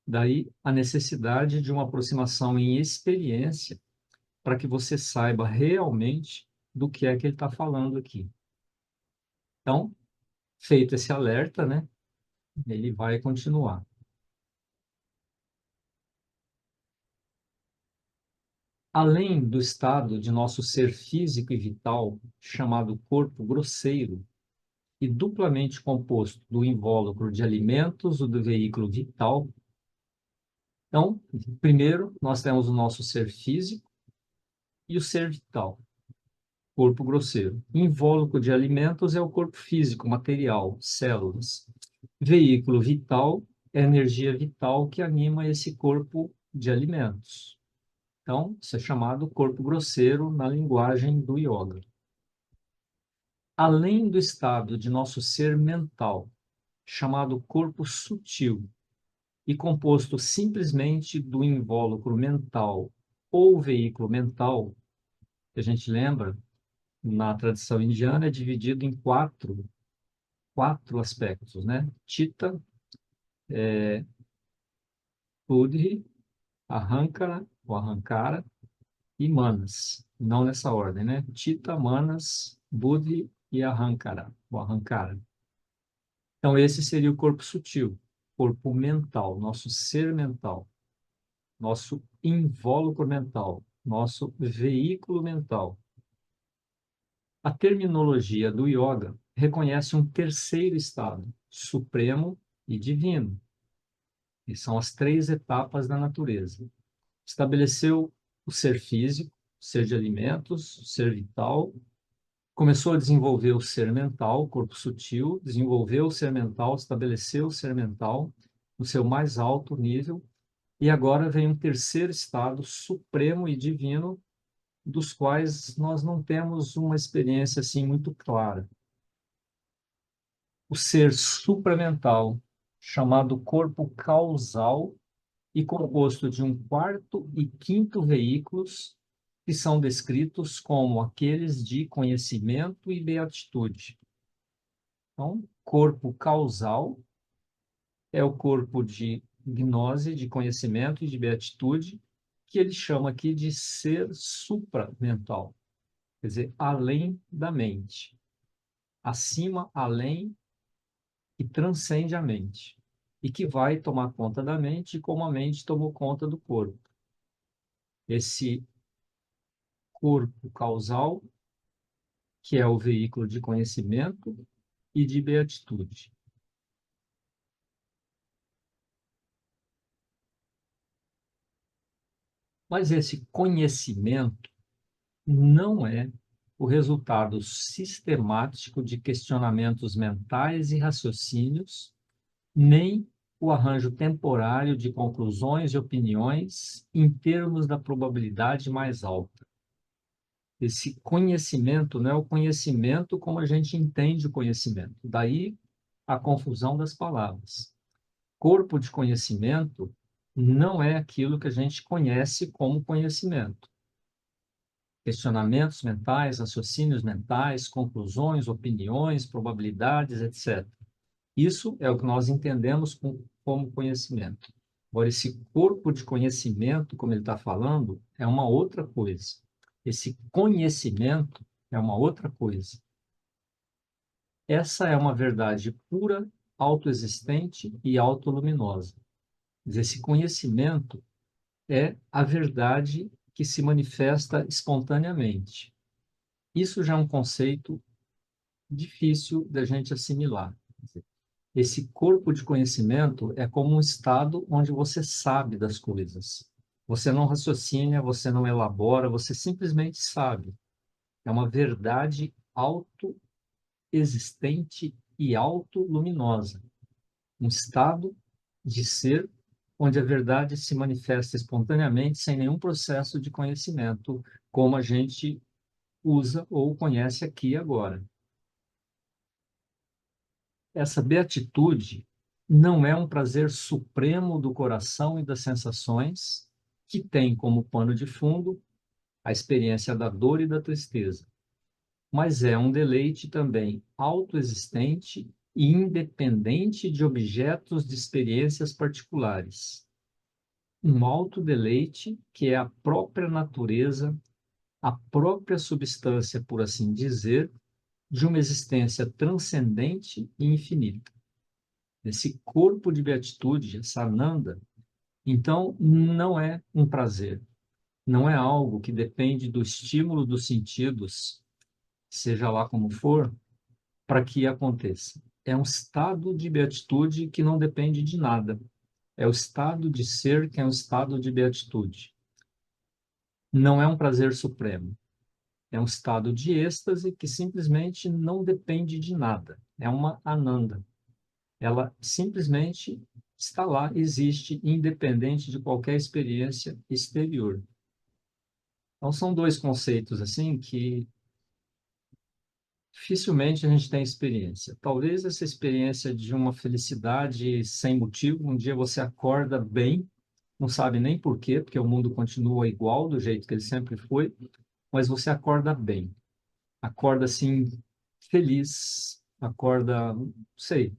Daí a necessidade de uma aproximação em experiência para que você saiba realmente do que é que ele está falando aqui. Então, feito esse alerta, né, ele vai continuar. Além do estado de nosso ser físico e vital, chamado corpo grosseiro, e duplamente composto do invólucro de alimentos ou do veículo vital, então, primeiro, nós temos o nosso ser físico e o ser vital. corpo grosseiro. Invólucro de alimentos é o corpo físico, material, células. Veículo vital é a energia vital que anima esse corpo de alimentos. Então, isso é chamado corpo grosseiro na linguagem do yoga. Além do estado de nosso ser mental, chamado corpo sutil, e composto simplesmente do invólucro mental ou veículo mental, que a gente lembra, na tradição indiana, é dividido em quatro aspectos, né? Chitta, Buddhi, Ahankara, ou Ahankara, e Manas. Não nessa ordem, né? Chitta, Manas, Buddhi e Ahankara, ou Ahankara. Então, esse seria o corpo sutil, corpo mental, nosso ser mental, nosso invólucro mental, nosso veículo mental. A terminologia do yoga reconhece um terceiro estado, supremo e divino, e são as três etapas da natureza. Estabeleceu o ser físico, o ser de alimentos, o ser vital, começou a desenvolver o ser mental, o corpo sutil, desenvolveu o ser mental, estabeleceu o ser mental no seu mais alto nível, e agora vem um terceiro estado supremo e divino, dos quais nós não temos uma experiência assim muito clara. O ser supramental, chamado corpo causal e composto de um quarto e quinto veículos, que são descritos como aqueles de conhecimento e beatitude. Então, corpo causal é o corpo de gnose, de conhecimento e de beatitude, que ele chama aqui de ser supramental, quer dizer, além da mente, acima, além e transcende a mente, e que vai tomar conta da mente como a mente tomou conta do corpo. Esse corpo causal, que é o veículo de conhecimento e de beatitude. Mas esse conhecimento não é o resultado sistemático de questionamentos mentais e raciocínios, nem o arranjo temporário de conclusões e opiniões em termos da probabilidade mais alta. Esse conhecimento não é o conhecimento como a gente entende o conhecimento. Daí a confusão das palavras. Corpo de conhecimento não é aquilo que a gente conhece como conhecimento. Questionamentos mentais, raciocínios mentais, conclusões, opiniões, probabilidades, etc. Isso é o que nós entendemos como conhecimento. Agora, esse corpo de conhecimento, como ele está falando, é uma outra coisa. Esse conhecimento é uma outra coisa. Essa é uma verdade pura, autoexistente e autoluminosa. Esse conhecimento é a verdade que se manifesta espontaneamente. Isso já é um conceito difícil da gente assimilar. Esse corpo de conhecimento é como um estado onde você sabe das coisas. Você não raciocina, você não elabora, você simplesmente sabe. É uma verdade autoexistente e autoluminosa. Um estado de ser onde a verdade se manifesta espontaneamente, sem nenhum processo de conhecimento, como a gente usa ou conhece aqui agora. Essa beatitude não é um prazer supremo do coração e das sensações, que tem como pano de fundo a experiência da dor e da tristeza, mas é um deleite também autoexistente e independente de objetos de experiências particulares. Um autodeleite que é a própria natureza, a própria substância, por assim dizer, de uma existência transcendente e infinita. Esse corpo de beatitude, essa ananda, então não é um prazer, não é algo que depende do estímulo dos sentidos, seja lá como for, para que aconteça. É um estado de beatitude que não depende de nada. É o estado de ser que é um estado de beatitude. Não é um prazer supremo. É um estado de êxtase que simplesmente não depende de nada. É uma ananda. Ela simplesmente está lá, existe, independente de qualquer experiência exterior. Então, são dois conceitos assim que dificilmente a gente tem experiência. Talvez essa experiência de uma felicidade sem motivo, um dia você acorda bem, não sabe nem por quê, porque o mundo continua igual do jeito que ele sempre foi, mas você acorda bem. Acorda assim feliz, acorda, não sei,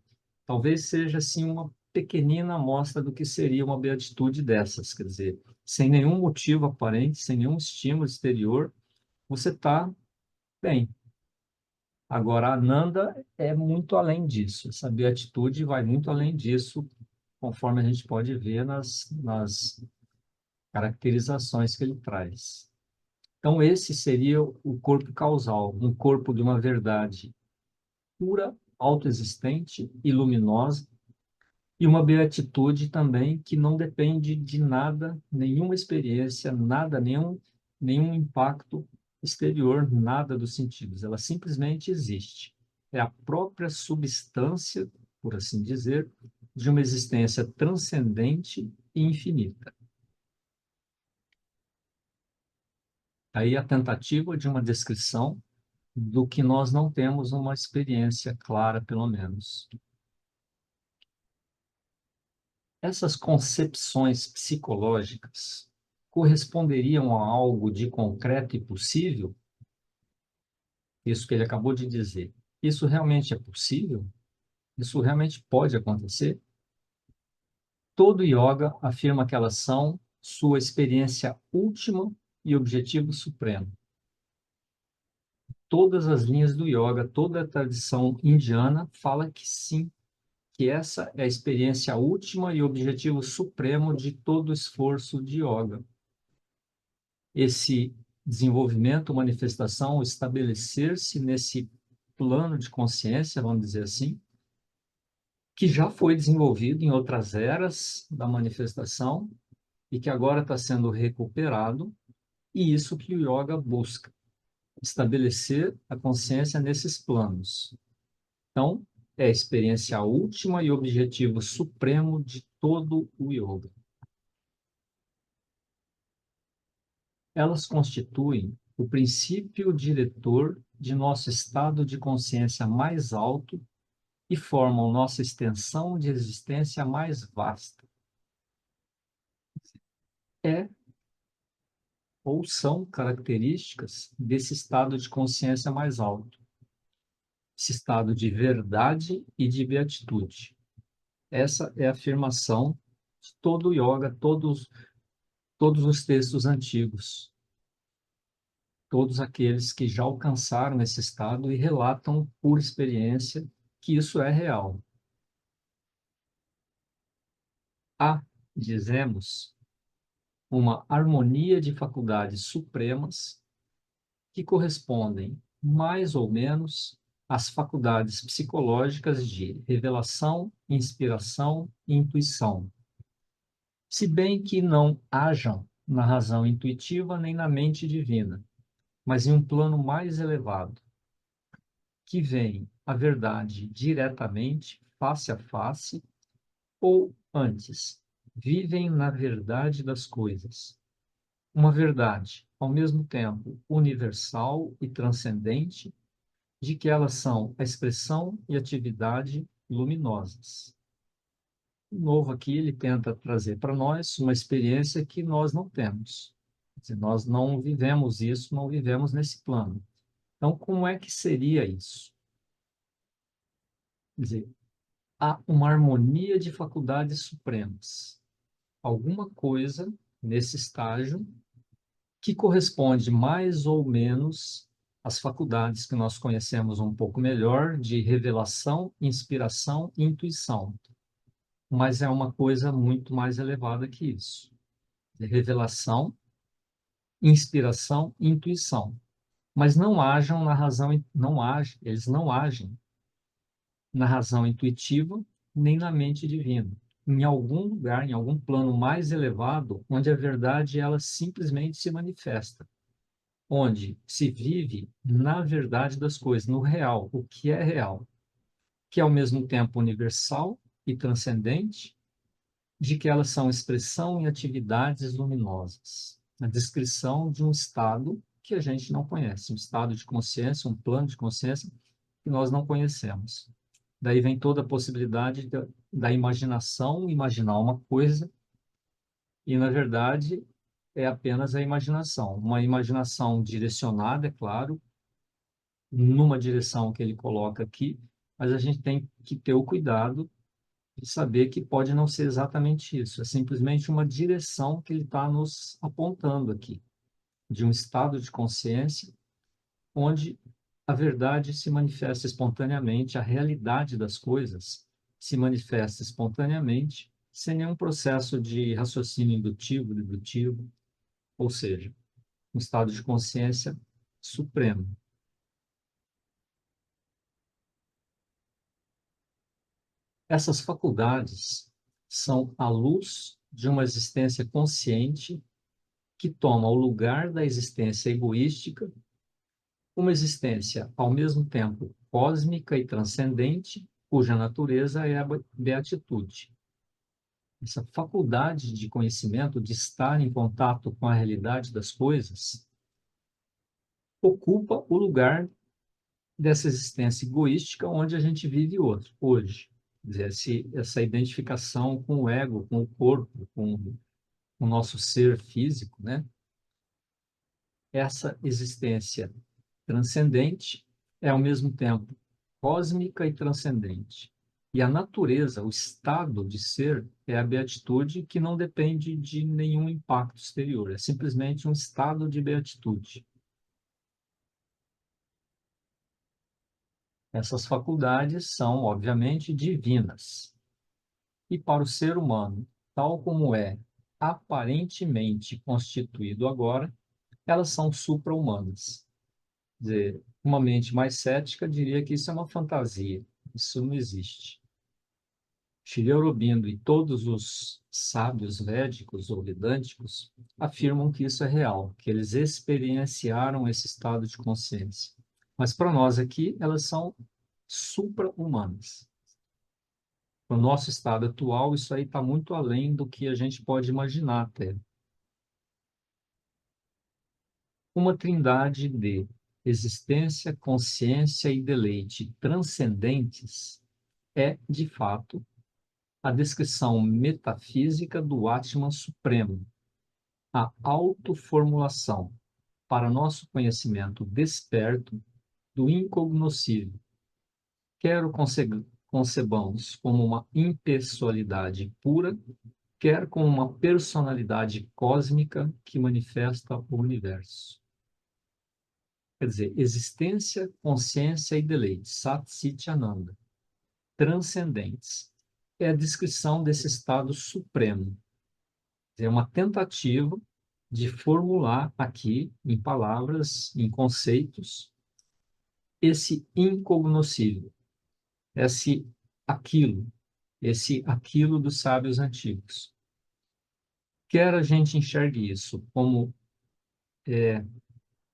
talvez seja assim uma pequenina amostra do que seria uma beatitude dessas, quer dizer, sem nenhum motivo aparente, sem nenhum estímulo exterior, você está bem. Agora, a Ananda é muito além disso, essa beatitude vai muito além disso, conforme a gente pode ver nas caracterizações que ele traz. Então, esse seria o corpo causal, um corpo de uma verdade pura, autoexistente e luminosa, e uma beatitude também que não depende de nada, nenhuma experiência, nada, nenhum impacto exterior, nada dos sentidos. Ela simplesmente existe. É a própria substância, por assim dizer, de uma existência transcendente e infinita. Aí a tentativa de uma descrição do que nós não temos uma experiência clara, pelo menos. Essas concepções psicológicas corresponderiam a algo de concreto e possível? Isso que ele acabou de dizer. Isso realmente é possível? Isso realmente pode acontecer? Todo yoga afirma que elas são sua experiência última e objetivo supremo. Todas as linhas do yoga, toda a tradição indiana fala que sim, que essa é a experiência última e objetivo supremo de todo esforço de yoga. Esse desenvolvimento, manifestação, estabelecer-se nesse plano de consciência, vamos dizer assim, que já foi desenvolvido em outras eras da manifestação e que agora está sendo recuperado, e isso que o yoga busca, estabelecer a consciência nesses planos. Então, é a experiência última e objetivo supremo de todo o yoga. Elas constituem o princípio diretor de nosso estado de consciência mais alto e formam nossa extensão de existência mais vasta. É ou são características desse estado de consciência mais alto, esse estado de verdade e de beatitude. Essa é a afirmação de todo o yoga, todos os textos antigos, todos aqueles que já alcançaram esse estado e relatam por experiência que isso é real. Há, dizemos, uma harmonia de faculdades supremas que correspondem, mais ou menos, às faculdades psicológicas de revelação, inspiração e intuição, se bem que não hajam na razão intuitiva nem na mente divina, mas em um plano mais elevado, que vem a verdade diretamente, face a face, ou antes, vivem na verdade das coisas. Uma verdade, ao mesmo tempo universal e transcendente, de que elas são a expressão e atividade luminosas. O novo aqui, ele tenta trazer para nós uma experiência que nós não temos. Quer dizer, nós não vivemos isso, não vivemos nesse plano. Então, como é que seria isso? Quer dizer, há uma harmonia de faculdades supremas. Alguma coisa nesse estágio que corresponde mais ou menos às faculdades que nós conhecemos um pouco melhor de revelação, inspiração e intuição. Mas é uma coisa muito mais elevada que isso. Revelação, inspiração e intuição. Mas não ajam na razão, não agem, eles não agem na razão intuitiva nem na mente divina. Em algum lugar, em algum plano mais elevado, onde a verdade ela simplesmente se manifesta. onde se vive na verdade das coisas, no real, o que é real, que é ao mesmo tempo universal e transcendente, de que elas são expressão e atividades luminosas, a descrição de um estado que a gente não conhece, um estado de consciência, um plano de consciência que nós não conhecemos. Daí vem toda a possibilidade da imaginação, imaginar uma coisa, e na verdade é apenas a imaginação. Uma imaginação direcionada, é claro, numa direção que ele coloca aqui, mas a gente tem que ter o cuidado de saber que pode não ser exatamente isso, é simplesmente uma direção que ele está nos apontando aqui, de um estado de consciência onde a verdade se manifesta espontaneamente, a realidade das coisas se manifesta espontaneamente, sem nenhum processo de raciocínio indutivo, dedutivo, ou seja, um estado de consciência supremo. Essas faculdades são a luz de uma existência consciente que toma o lugar da existência egoística, uma existência ao mesmo tempo cósmica e transcendente, cuja natureza é a beatitude. Essa faculdade de conhecimento, de estar em contato com a realidade das coisas, ocupa o lugar dessa existência egoística onde a gente vive hoje. Quer dizer, essa identificação com o ego, com o corpo, com o nosso ser físico, né? Essa existência transcendente é, ao mesmo tempo, cósmica e transcendente. E a natureza, o estado de ser, é a beatitude que não depende de nenhum impacto exterior, é simplesmente um estado de beatitude. Essas faculdades são, obviamente, divinas. E para o ser humano, tal como é aparentemente constituído agora, elas são supra-humanas. Quer dizer, uma mente mais cética diria que isso é uma fantasia, isso não existe. Shri Aurobindo e todos os sábios védicos ou vedânticos afirmam que isso é real, que eles experienciaram esse estado de consciência. Mas para nós aqui, elas são supra-humanas. No nosso estado atual, isso aí está muito além do que a gente pode imaginar até. Uma trindade de existência, consciência e deleite transcendentes é, de fato, a descrição metafísica do Atman Supremo, a autoformulação para nosso conhecimento desperto do incognoscível. Quer o concebamos como uma impessoalidade pura, quer como uma personalidade cósmica que manifesta o universo. Quer dizer, existência, consciência e deleite, Sat Chit Ananda, transcendentes. É a descrição desse estado supremo. É uma tentativa de formular aqui, em palavras, em conceitos, esse incognoscível, esse aquilo, esse aquilo dos sábios antigos. Quer a gente enxergue isso como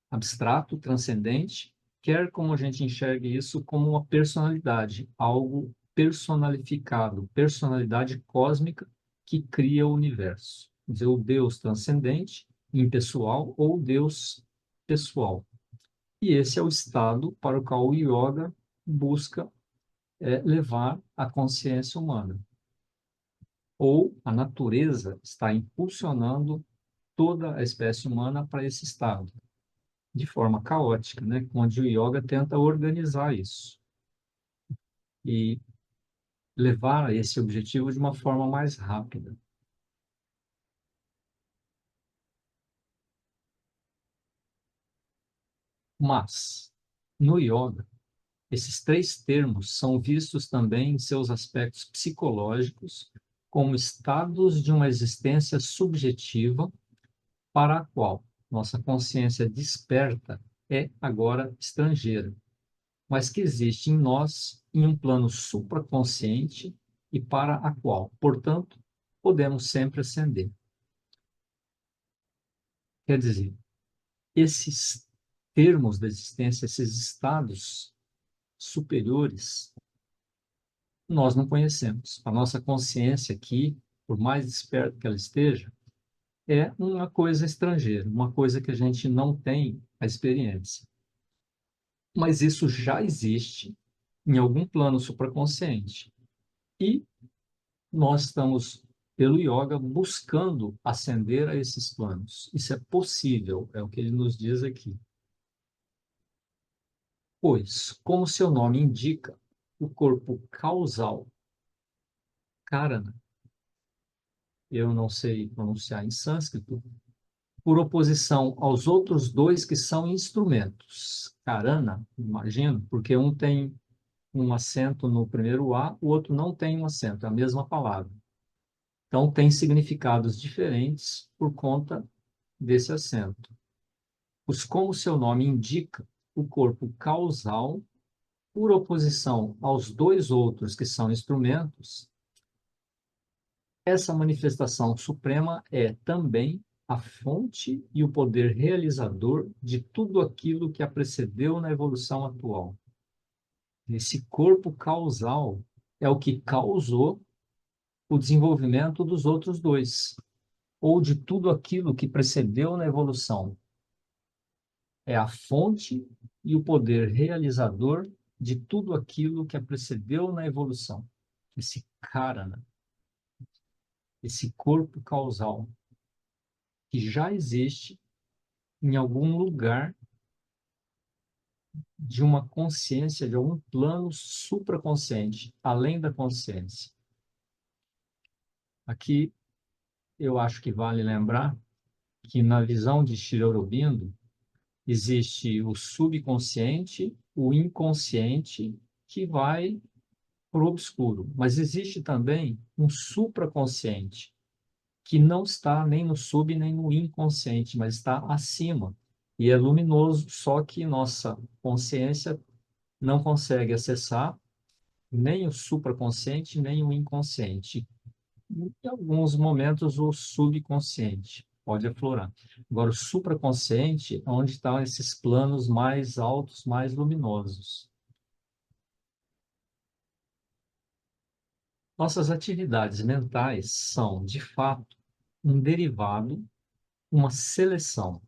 abstrato, transcendente, quer como a gente enxergue isso como uma personalidade, algo personalificado, personalidade cósmica que cria o universo. Quer dizer, o Deus transcendente, impessoal, ou Deus pessoal. E esse é o estado para o qual o yoga busca levar a consciência humana. Ou a natureza está impulsionando toda a espécie humana para esse estado de forma caótica, né? Onde o yoga tenta organizar isso e levar a esse objetivo de uma forma mais rápida. Mas, no yoga, esses três termos são vistos também em seus aspectos psicológicos como estados de uma existência subjetiva para a qual nossa consciência desperta é agora estrangeira, mas que existe em nós em um plano supraconsciente e para a qual, portanto, podemos sempre ascender. Quer dizer, esses termos da existência, esses estados superiores, nós não conhecemos. A nossa consciência aqui, por mais desperta que ela esteja, é uma coisa estrangeira, uma coisa que a gente não tem a experiência. Mas isso já existe em algum plano supraconsciente. E nós estamos, pelo yoga, buscando ascender a esses planos. Isso é possível, é o que ele nos diz aqui. Pois, como seu nome indica, o corpo causal, karana, eu não sei pronunciar em sânscrito, por oposição aos outros dois que são instrumentos. Karana, imagino, porque um tem um acento no primeiro A, o outro não tem um acento, é a mesma palavra. Então, tem significados diferentes por conta desse acento. Pois, como seu nome indica, o corpo causal, por oposição aos dois outros que são instrumentos, essa manifestação suprema é também a fonte e o poder realizador de tudo aquilo que a precedeu na evolução atual. Esse corpo causal é o que causou o desenvolvimento dos outros dois, ou de tudo aquilo que precedeu na evolução. É a fonte e o poder realizador de tudo aquilo que a precedeu na evolução. Esse karana, esse corpo causal, que já existe em algum lugar de uma consciência, de algum plano supraconsciente, além da consciência. Aqui, eu acho que vale lembrar que na visão de Sri Aurobindo, existe o subconsciente, o inconsciente, que vai para o obscuro. Mas existe também um supraconsciente, que não está nem no sub nem no inconsciente, mas está acima. E é luminoso, só que nossa consciência não consegue acessar nem o supraconsciente, nem o inconsciente. Em alguns momentos, o subconsciente pode aflorar. Agora, o supraconsciente é onde estão esses planos mais altos, mais luminosos. Nossas atividades mentais são, de fato, um derivado, uma seleção.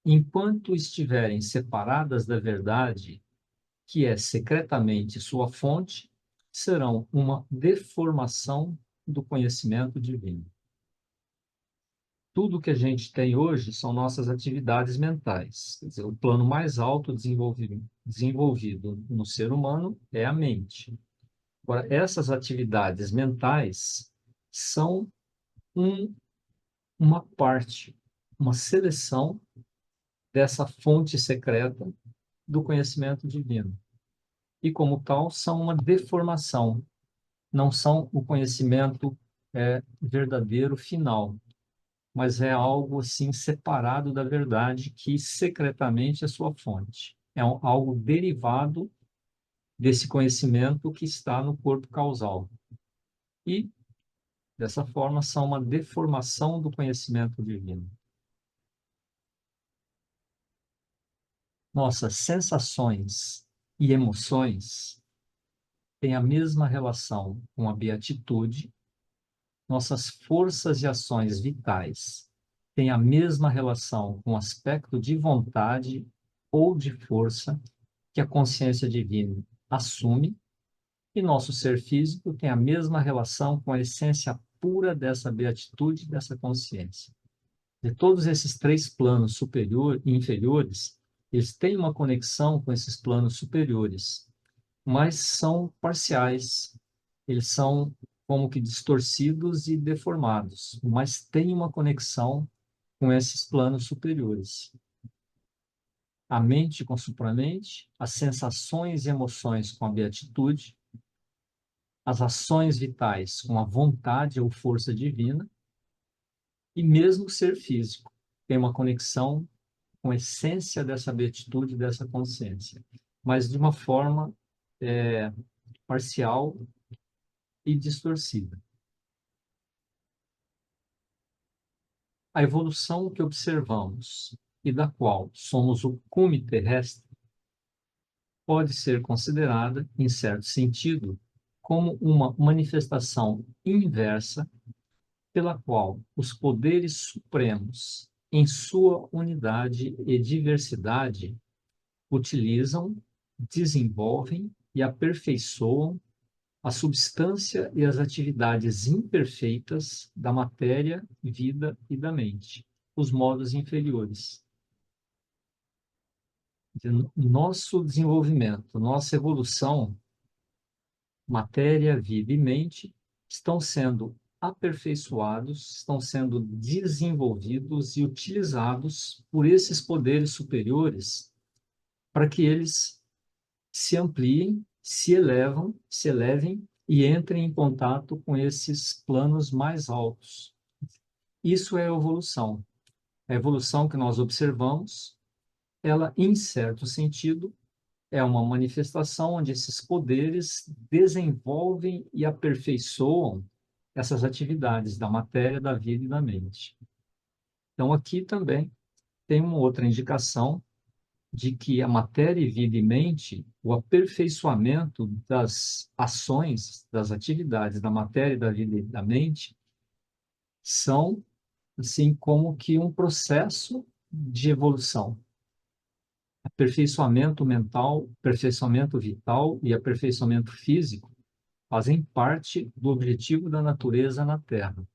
Enquanto estiverem separadas da verdade, que é secretamente sua fonte, serão uma deformação do conhecimento divino. Tudo que a gente tem hoje são nossas atividades mentais. Quer dizer, o plano mais alto desenvolvido no ser humano é a mente. Agora, essas atividades mentais são um, uma parte, uma seleção dessa fonte secreta do conhecimento divino. E, como tal, são uma deformação, não são o conhecimento verdadeiro final, mas é algo assim separado da verdade que secretamente é sua fonte. É algo derivado desse conhecimento que está no corpo causal. E, dessa forma, são uma deformação do conhecimento divino. Nossas sensações e emoções têm a mesma relação com a beatitude. Nossas forças e ações vitais têm a mesma relação com o aspecto de vontade ou de força que a consciência divina assume, e nosso ser físico tem a mesma relação com a essência pura dessa beatitude, dessa consciência. De todos esses três planos superior e inferiores, eles têm uma conexão com esses planos superiores, mas são parciais, eles são como que distorcidos e deformados, mas têm uma conexão com esses planos superiores. A mente com a supramente, as sensações e emoções com a beatitude, as ações vitais com a vontade ou força divina, e mesmo o ser físico tem uma conexão com a essência dessa beatitude, dessa consciência, mas de uma forma parcial e distorcida. A evolução que observamos e da qual somos o cume terrestre, pode ser considerada, em certo sentido, como uma manifestação inversa pela qual os poderes supremos, em sua unidade e diversidade, utilizam, desenvolvem e aperfeiçoam a substância e as atividades imperfeitas da matéria, vida e da mente, os modos inferiores. Nosso desenvolvimento, nossa evolução, matéria, vida e mente, estão sendo aperfeiçoados, estão sendo desenvolvidos e utilizados por esses poderes superiores para que eles se ampliem, se elevem e entrem em contato com esses planos mais altos. Isso é a evolução. A evolução que nós observamos, ela, em certo sentido, é uma manifestação onde esses poderes desenvolvem e aperfeiçoam essas atividades da matéria, da vida e da mente. Então, aqui também tem uma outra indicação de que a matéria, vida e mente, o aperfeiçoamento das ações, das atividades da matéria, da vida e da mente, são, assim, como que um processo de evolução. Aperfeiçoamento mental, aperfeiçoamento vital e aperfeiçoamento físico fazem parte do objetivo da natureza na Terra,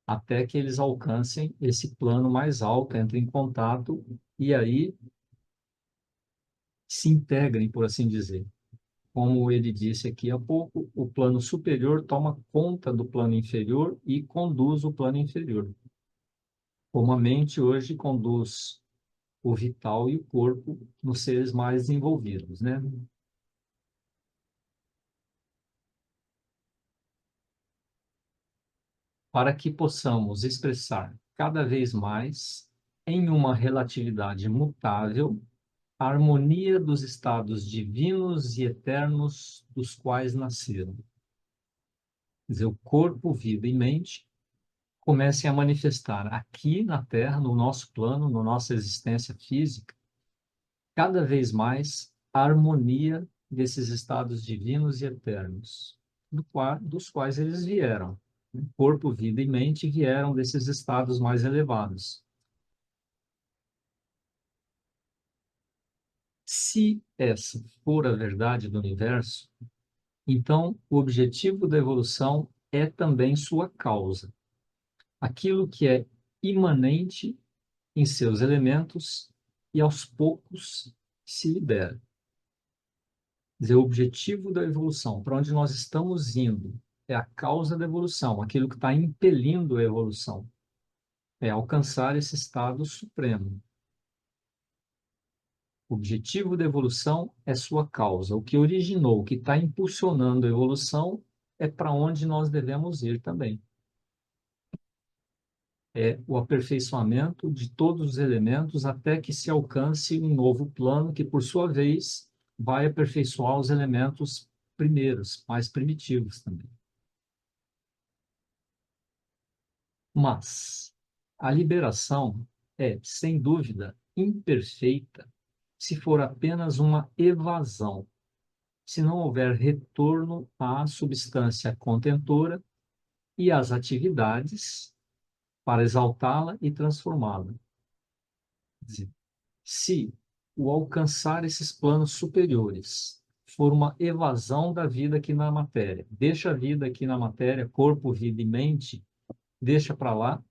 até que eles alcancem esse plano mais alto, entrem em contato e aí se integrem, por assim dizer. Como ele disse aqui há pouco, o plano superior toma conta do plano inferior e conduz o plano inferior. Como a mente hoje conduz o vital e o corpo nos seres mais desenvolvidos, né? Para que possamos expressar cada vez mais, em uma relatividade mutável, a harmonia dos estados divinos e eternos dos quais nasceram. Quer dizer, o corpo, vida e mente comecem a manifestar aqui na Terra, no nosso plano, na nossa existência física, cada vez mais a harmonia desses estados divinos e eternos, dos quais eles vieram. Corpo, vida e mente vieram desses estados mais elevados. Se essa for a verdade do universo, então o objetivo da evolução é também sua causa. Aquilo que é imanente em seus elementos e aos poucos se libera. Quer dizer, o objetivo da evolução, para onde nós estamos indo, é a causa da evolução, aquilo que está impelindo a evolução, é alcançar esse estado supremo. O objetivo da evolução é sua causa. O que originou, o que está impulsionando a evolução, é para onde nós devemos ir também. É o aperfeiçoamento de todos os elementos até que se alcance um novo plano que, por sua vez, vai aperfeiçoar os elementos primeiros, mais primitivos também. Mas a liberação é, sem dúvida, imperfeita se for apenas uma evasão, se não houver retorno à substância contentora e às atividades para exaltá-la e transformá-la. Se o alcançar esses planos superiores for uma evasão da vida aqui na matéria, deixa a vida aqui na matéria, corpo, vida e mente, deixa para lá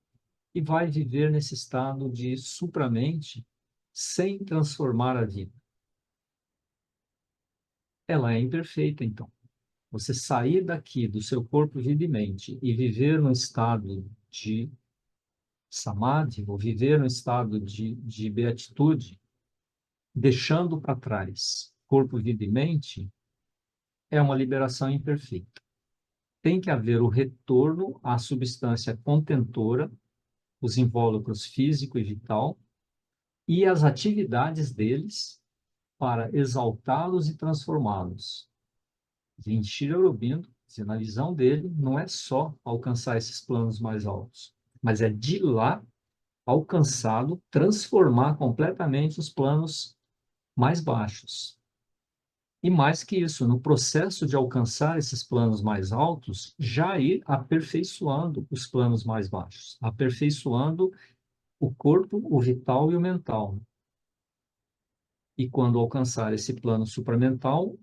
e vai viver nesse estado de supramente sem transformar a vida. Ela é imperfeita, então. Você sair daqui do seu corpo, vida e mente e viver num estado de samadhi, ou viver num estado de beatitude, deixando para trás corpo, vida e mente, é uma liberação imperfeita. Tem que haver o retorno à substância contentora, os invólucros físico e vital, e as atividades deles para exaltá-los e transformá-los. Em Sri Aurobindo, na visão dele, não é só alcançar esses planos mais altos, mas é de lá alcançado, transformar completamente os planos mais baixos. E mais que isso, no processo de alcançar esses planos mais altos, já ir aperfeiçoando os planos mais baixos, aperfeiçoando o corpo, o vital e o mental. E quando alcançar esse plano supramental,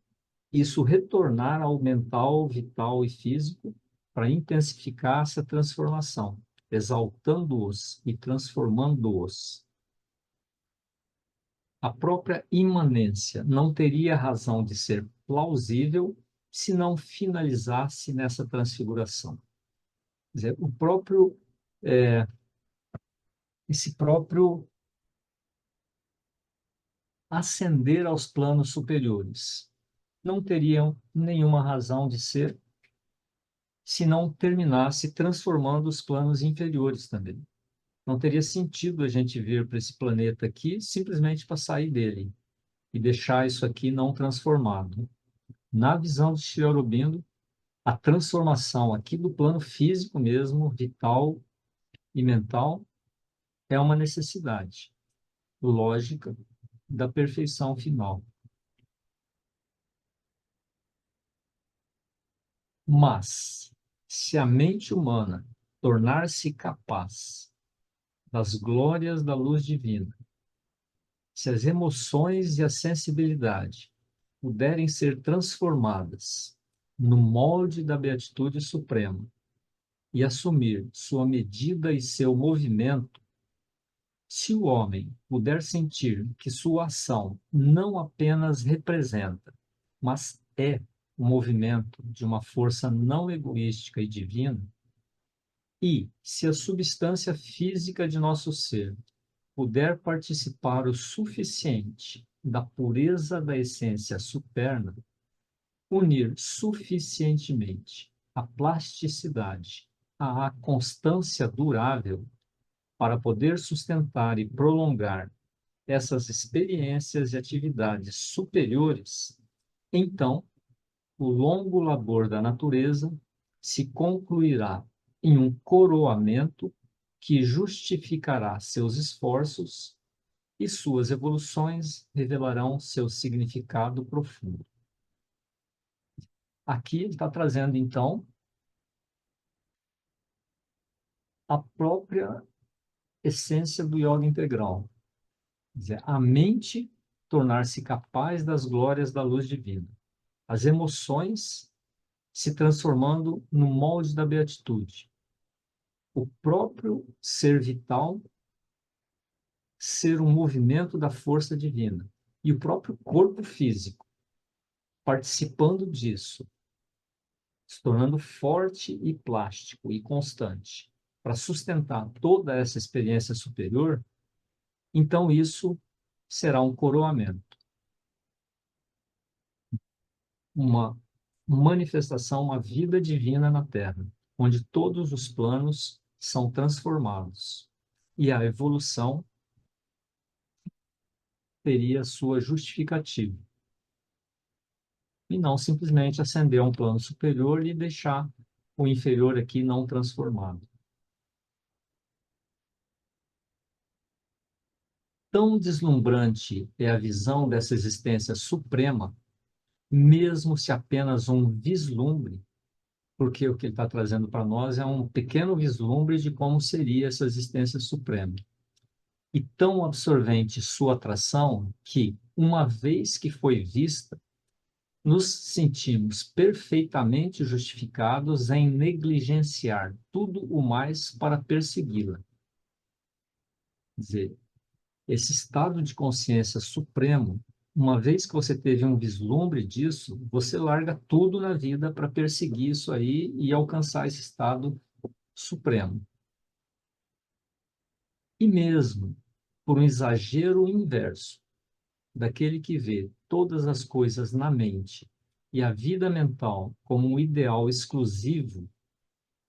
isso retornar ao mental, vital e físico para intensificar essa transformação, exaltando-os e transformando-os. A própria imanência não teria razão de ser plausível se não finalizasse nessa transfiguração. Quer dizer, esse próprio ascender aos planos superiores não teriam nenhuma razão de ser se não terminasse transformando os planos inferiores também. Não teria sentido a gente vir para esse planeta aqui simplesmente para sair dele e deixar isso aqui não transformado. Na visão de Sri Aurobindo, a transformação aqui do plano físico mesmo, vital e mental, é uma necessidade lógica da perfeição final. Mas, se a mente humana tornar-se capaz das glórias da luz divina, se as emoções e a sensibilidade puderem ser transformadas no molde da beatitude suprema e assumir sua medida e seu movimento, se o homem puder sentir que sua ação não apenas representa, mas é o movimento de uma força não egoística e divina, e se a substância física de nosso ser puder participar o suficiente da pureza da essência superna, unir suficientemente a plasticidade à constância durável para poder sustentar e prolongar essas experiências e atividades superiores, então o longo labor da natureza se concluirá em um coroamento que justificará seus esforços e suas evoluções revelarão seu significado profundo. Aqui ele está trazendo, então, a própria essência do yoga integral. Quer dizer, a mente tornar-se capaz das glórias da luz divina. As emoções se transformando no molde da beatitude. O próprio ser vital ser um movimento da força divina. E o próprio corpo físico participando disso, se tornando forte e plástico e constante para sustentar toda essa experiência superior, então isso será um coroamento, uma manifestação, uma vida divina na Terra, onde todos os planos são transformados e a evolução teria sua justificativa. E não simplesmente ascender a um plano superior e deixar o inferior aqui não transformado. Tão deslumbrante é a visão dessa existência suprema, mesmo se apenas um vislumbre, porque o que ele está trazendo para nós é um pequeno vislumbre de como seria essa existência suprema. E tão absorvente sua atração que, uma vez que foi vista, nos sentimos perfeitamente justificados em negligenciar tudo o mais para persegui-la. Quer dizer, esse estado de consciência supremo, uma vez que você teve um vislumbre disso, você larga tudo na vida para perseguir isso aí e alcançar esse estado supremo. E mesmo por um exagero inverso daquele que vê todas as coisas na mente e a vida mental como um ideal exclusivo,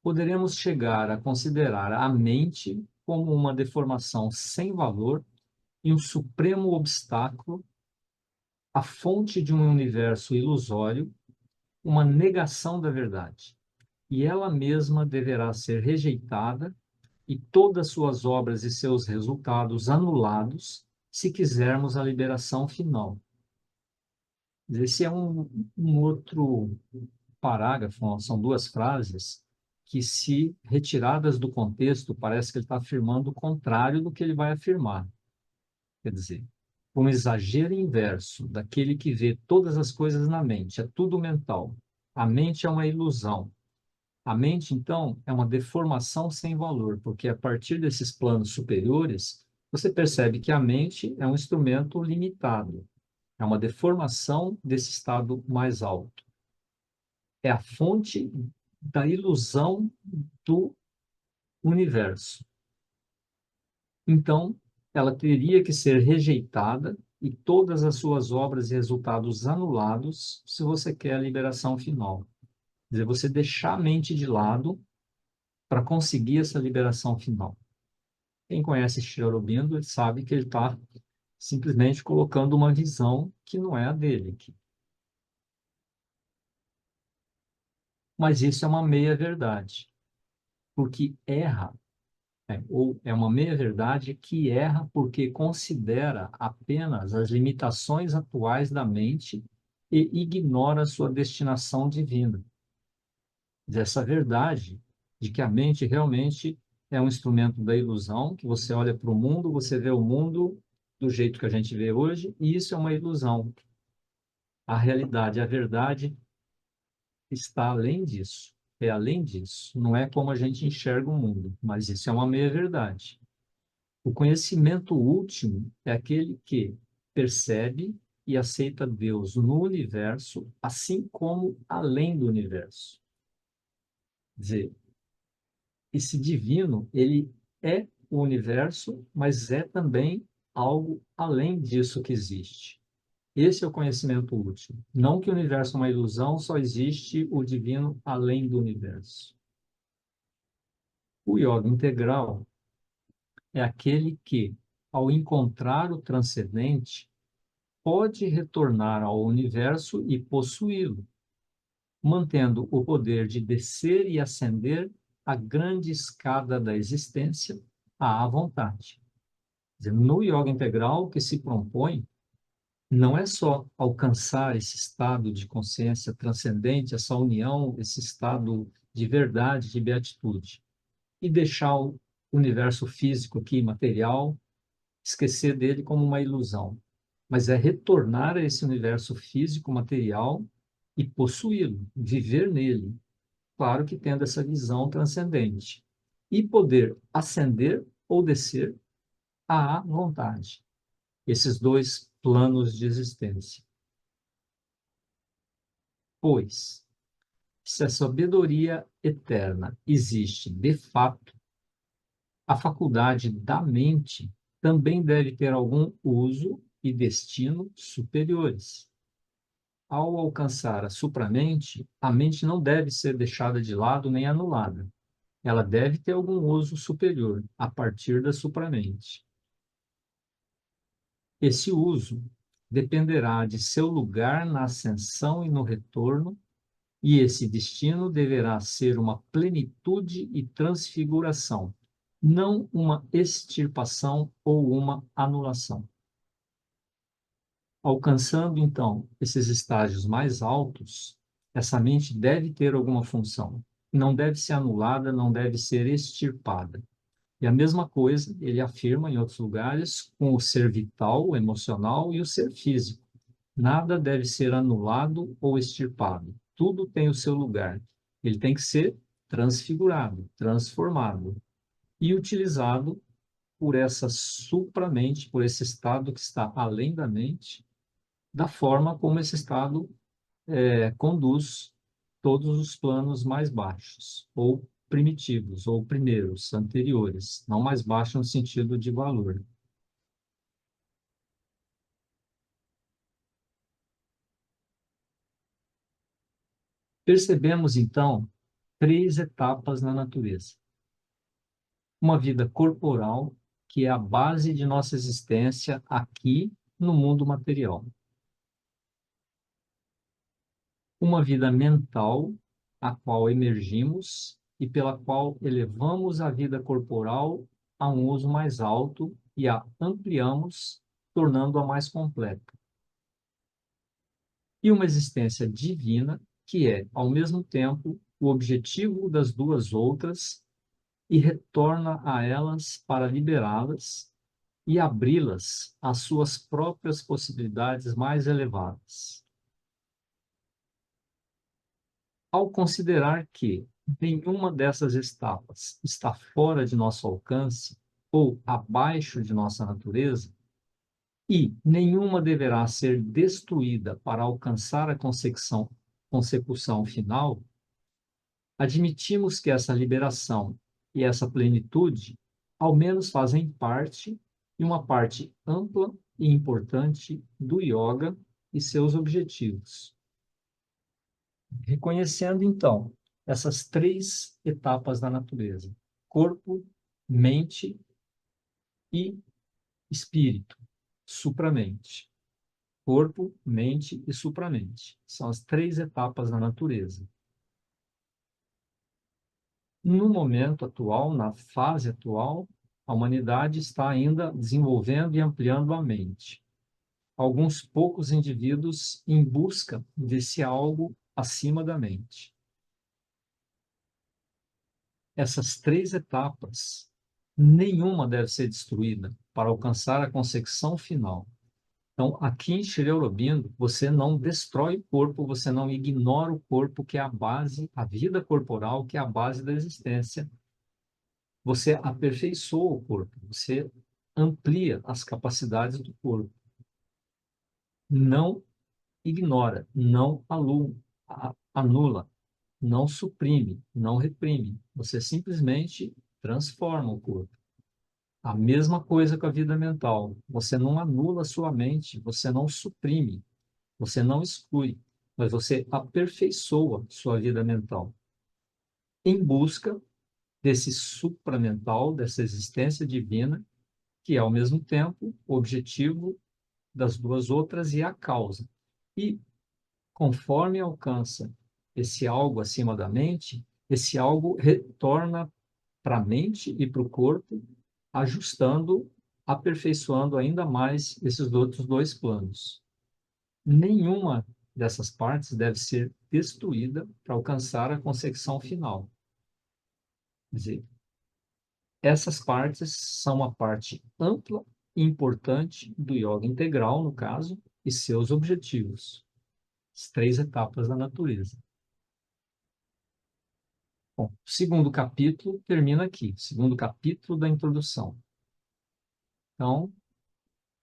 poderemos chegar a considerar a mente como uma deformação sem valor e um supremo obstáculo, a fonte de um universo ilusório, uma negação da verdade. E ela mesma deverá ser rejeitada e todas suas obras e seus resultados anulados, se quisermos a liberação final. Esse é um outro parágrafo, são duas frases que, se retiradas do contexto, parece que ele está afirmando o contrário do que ele vai afirmar. Quer dizer, um exagero inverso daquele que vê todas as coisas na mente, é tudo mental. A mente é uma ilusão. A mente, então, é uma deformação sem valor, porque a partir desses planos superiores, você percebe que a mente é um instrumento limitado, é uma deformação desse estado mais alto. É a fonte da ilusão do universo. Então, ela teria que ser rejeitada e todas as suas obras e resultados anulados se você quer a liberação final. Quer dizer, você deixar a mente de lado para conseguir essa liberação final. Quem conhece Sri Aurobindo sabe que ele está simplesmente colocando uma visão que não é a dele. Mas isso é uma meia-verdade, porque erra, ou é uma meia-verdade que erra porque considera apenas as limitações atuais da mente e ignora a sua destinação divina. Dessa verdade de que a mente realmente é um instrumento da ilusão, que você olha para o mundo, você vê o mundo do jeito que a gente vê hoje, e isso é uma ilusão. A realidade, a verdade está além disso. É além disso. Não é como a gente enxerga o mundo, mas isso é uma meia-verdade. O conhecimento último é aquele que percebe e aceita Deus no universo, assim como além do universo. Quer dizer, esse divino, ele é o universo, mas é também algo além disso que existe. Esse é o conhecimento último. Não que o universo é uma ilusão, só existe o divino além do universo. O yoga integral é aquele que, ao encontrar o transcendente, pode retornar ao universo e possuí-lo, mantendo o poder de descer e ascender a grande escada da existência à vontade. Quer dizer, no yoga integral, o que se propõe não é só alcançar esse estado de consciência transcendente, essa união, esse estado de verdade, de beatitude, e deixar o universo físico aqui, material, esquecer dele como uma ilusão, mas é retornar a esse universo físico, material e possuí-lo, viver nele, claro que tendo essa visão transcendente, e poder ascender ou descer à vontade. Esses dois planos de existência. Pois, se a sabedoria eterna existe de fato, a faculdade da mente também deve ter algum uso e destino superiores. Ao alcançar a supramente, a mente não deve ser deixada de lado nem anulada. Ela deve ter algum uso superior a partir da supramente. Esse uso dependerá de seu lugar na ascensão e no retorno, e esse destino deverá ser uma plenitude e transfiguração, não uma extirpação ou uma anulação. Alcançando, então, esses estágios mais altos, essa mente deve ter alguma função. Não deve ser anulada, não deve ser extirpada. E a mesma coisa ele afirma em outros lugares com o ser vital, o emocional e o ser físico. Nada deve ser anulado ou extirpado. Tudo tem o seu lugar. Ele tem que ser transfigurado, transformado e utilizado por essa supramente, por esse estado que está além da mente, da forma como esse estado conduz todos os planos mais baixos, ou primitivos, ou primeiros, anteriores, não mais baixos no sentido de valor. Percebemos, então, três etapas na natureza. Uma vida corporal, que é a base de nossa existência aqui no mundo material. Uma vida mental, a qual emergimos e pela qual elevamos a vida corporal a um uso mais alto e a ampliamos, tornando-a mais completa. E uma existência divina que é, ao mesmo tempo, o objetivo das duas outras e retorna a elas para liberá-las e abri-las às suas próprias possibilidades mais elevadas. Ao considerar que nenhuma dessas etapas está fora de nosso alcance ou abaixo de nossa natureza, e nenhuma deverá ser destruída para alcançar a consecução final, admitimos que essa liberação e essa plenitude, ao menos fazem parte, e uma parte ampla e importante do yoga e seus objetivos. Reconhecendo, então, essas três etapas da natureza: corpo, mente e espírito, supramente. Corpo, mente e supramente. São as três etapas da natureza. No momento atual, na fase atual, a humanidade está ainda desenvolvendo e ampliando a mente. Alguns poucos indivíduos em busca desse algo acima da mente. Essas três etapas, nenhuma deve ser destruída para alcançar a consecução final. Então, aqui em Sri Aurobindo, você não destrói o corpo, você não ignora o corpo, que é a base, a vida corporal, que é a base da existência. Você aperfeiçoa o corpo, você amplia as capacidades do corpo. Não ignora, não anula, não suprime, não reprime. Você simplesmente transforma o corpo. A mesma coisa com a vida mental. Você não anula a sua mente, você não suprime, você não exclui, mas você aperfeiçoa sua vida mental em busca desse supramental, dessa existência divina, que é, ao mesmo tempo, o objetivo das duas outras e a causa. E, conforme alcança esse algo acima da mente, esse algo retorna para a mente e para o corpo, ajustando, aperfeiçoando ainda mais esses outros dois planos. Nenhuma dessas partes deve ser destruída para alcançar a consecução final. Quer dizer, essas partes são uma parte ampla e importante do yoga integral, no caso, e seus objetivos. As três etapas da natureza. Bom, o segundo capítulo termina aqui, segundo capítulo da introdução. Então,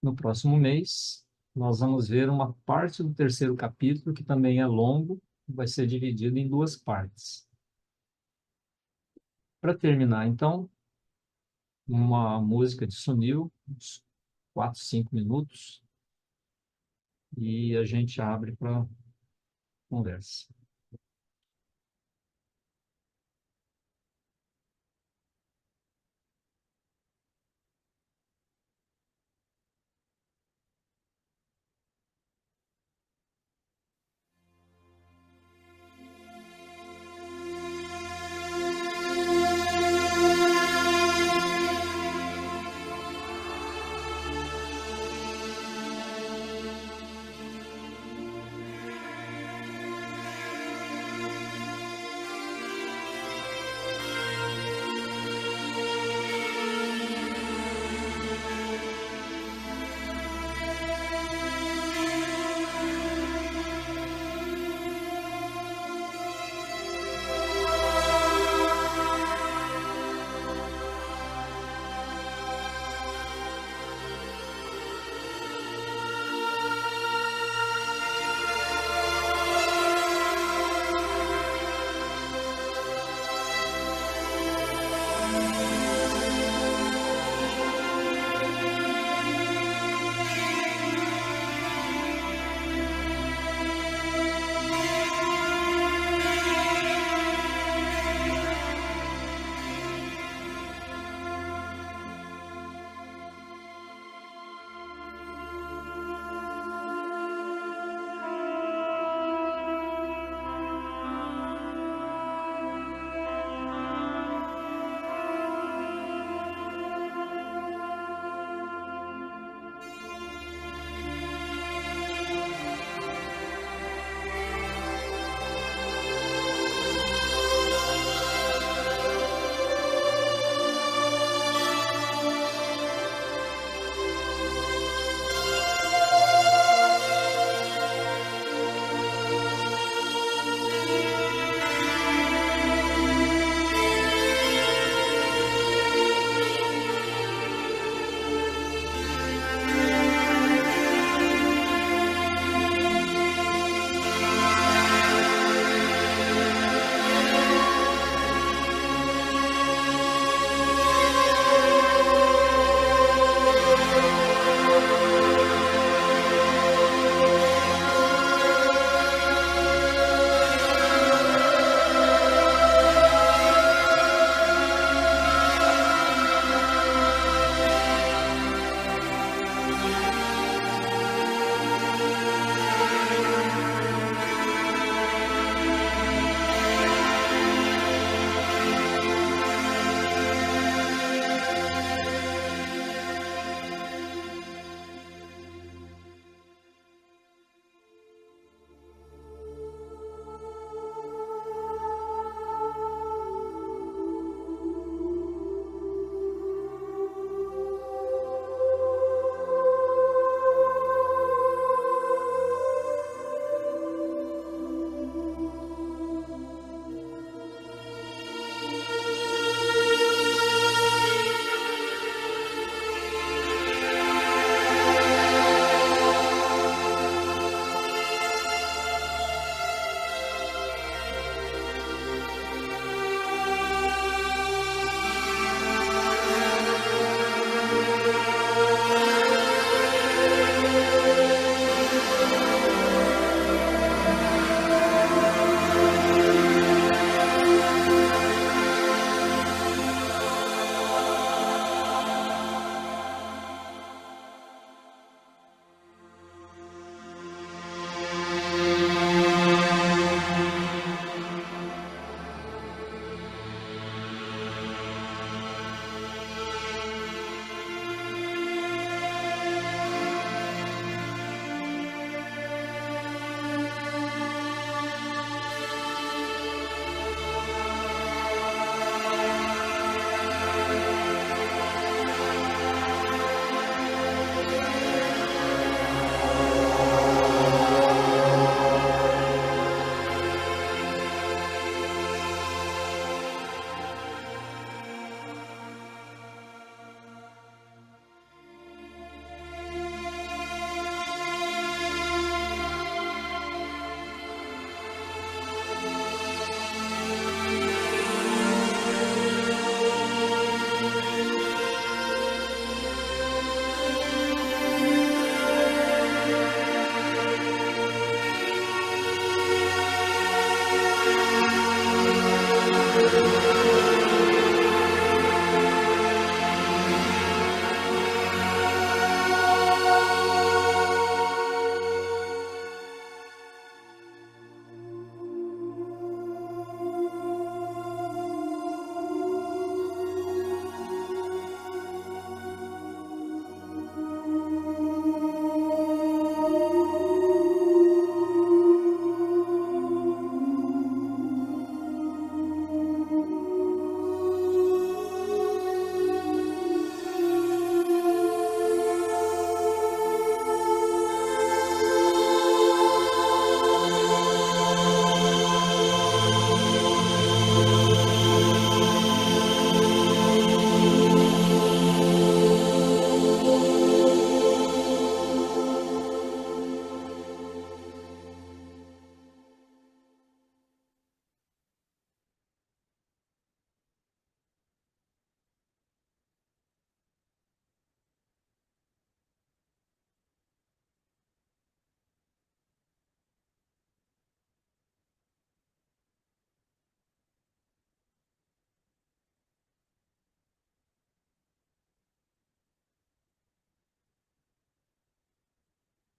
no próximo mês, nós vamos ver uma parte do terceiro capítulo, que também é longo, vai ser dividido em duas partes. Para terminar, então, uma música de Sunil, uns 4, 5 minutos, e a gente abre para conversa.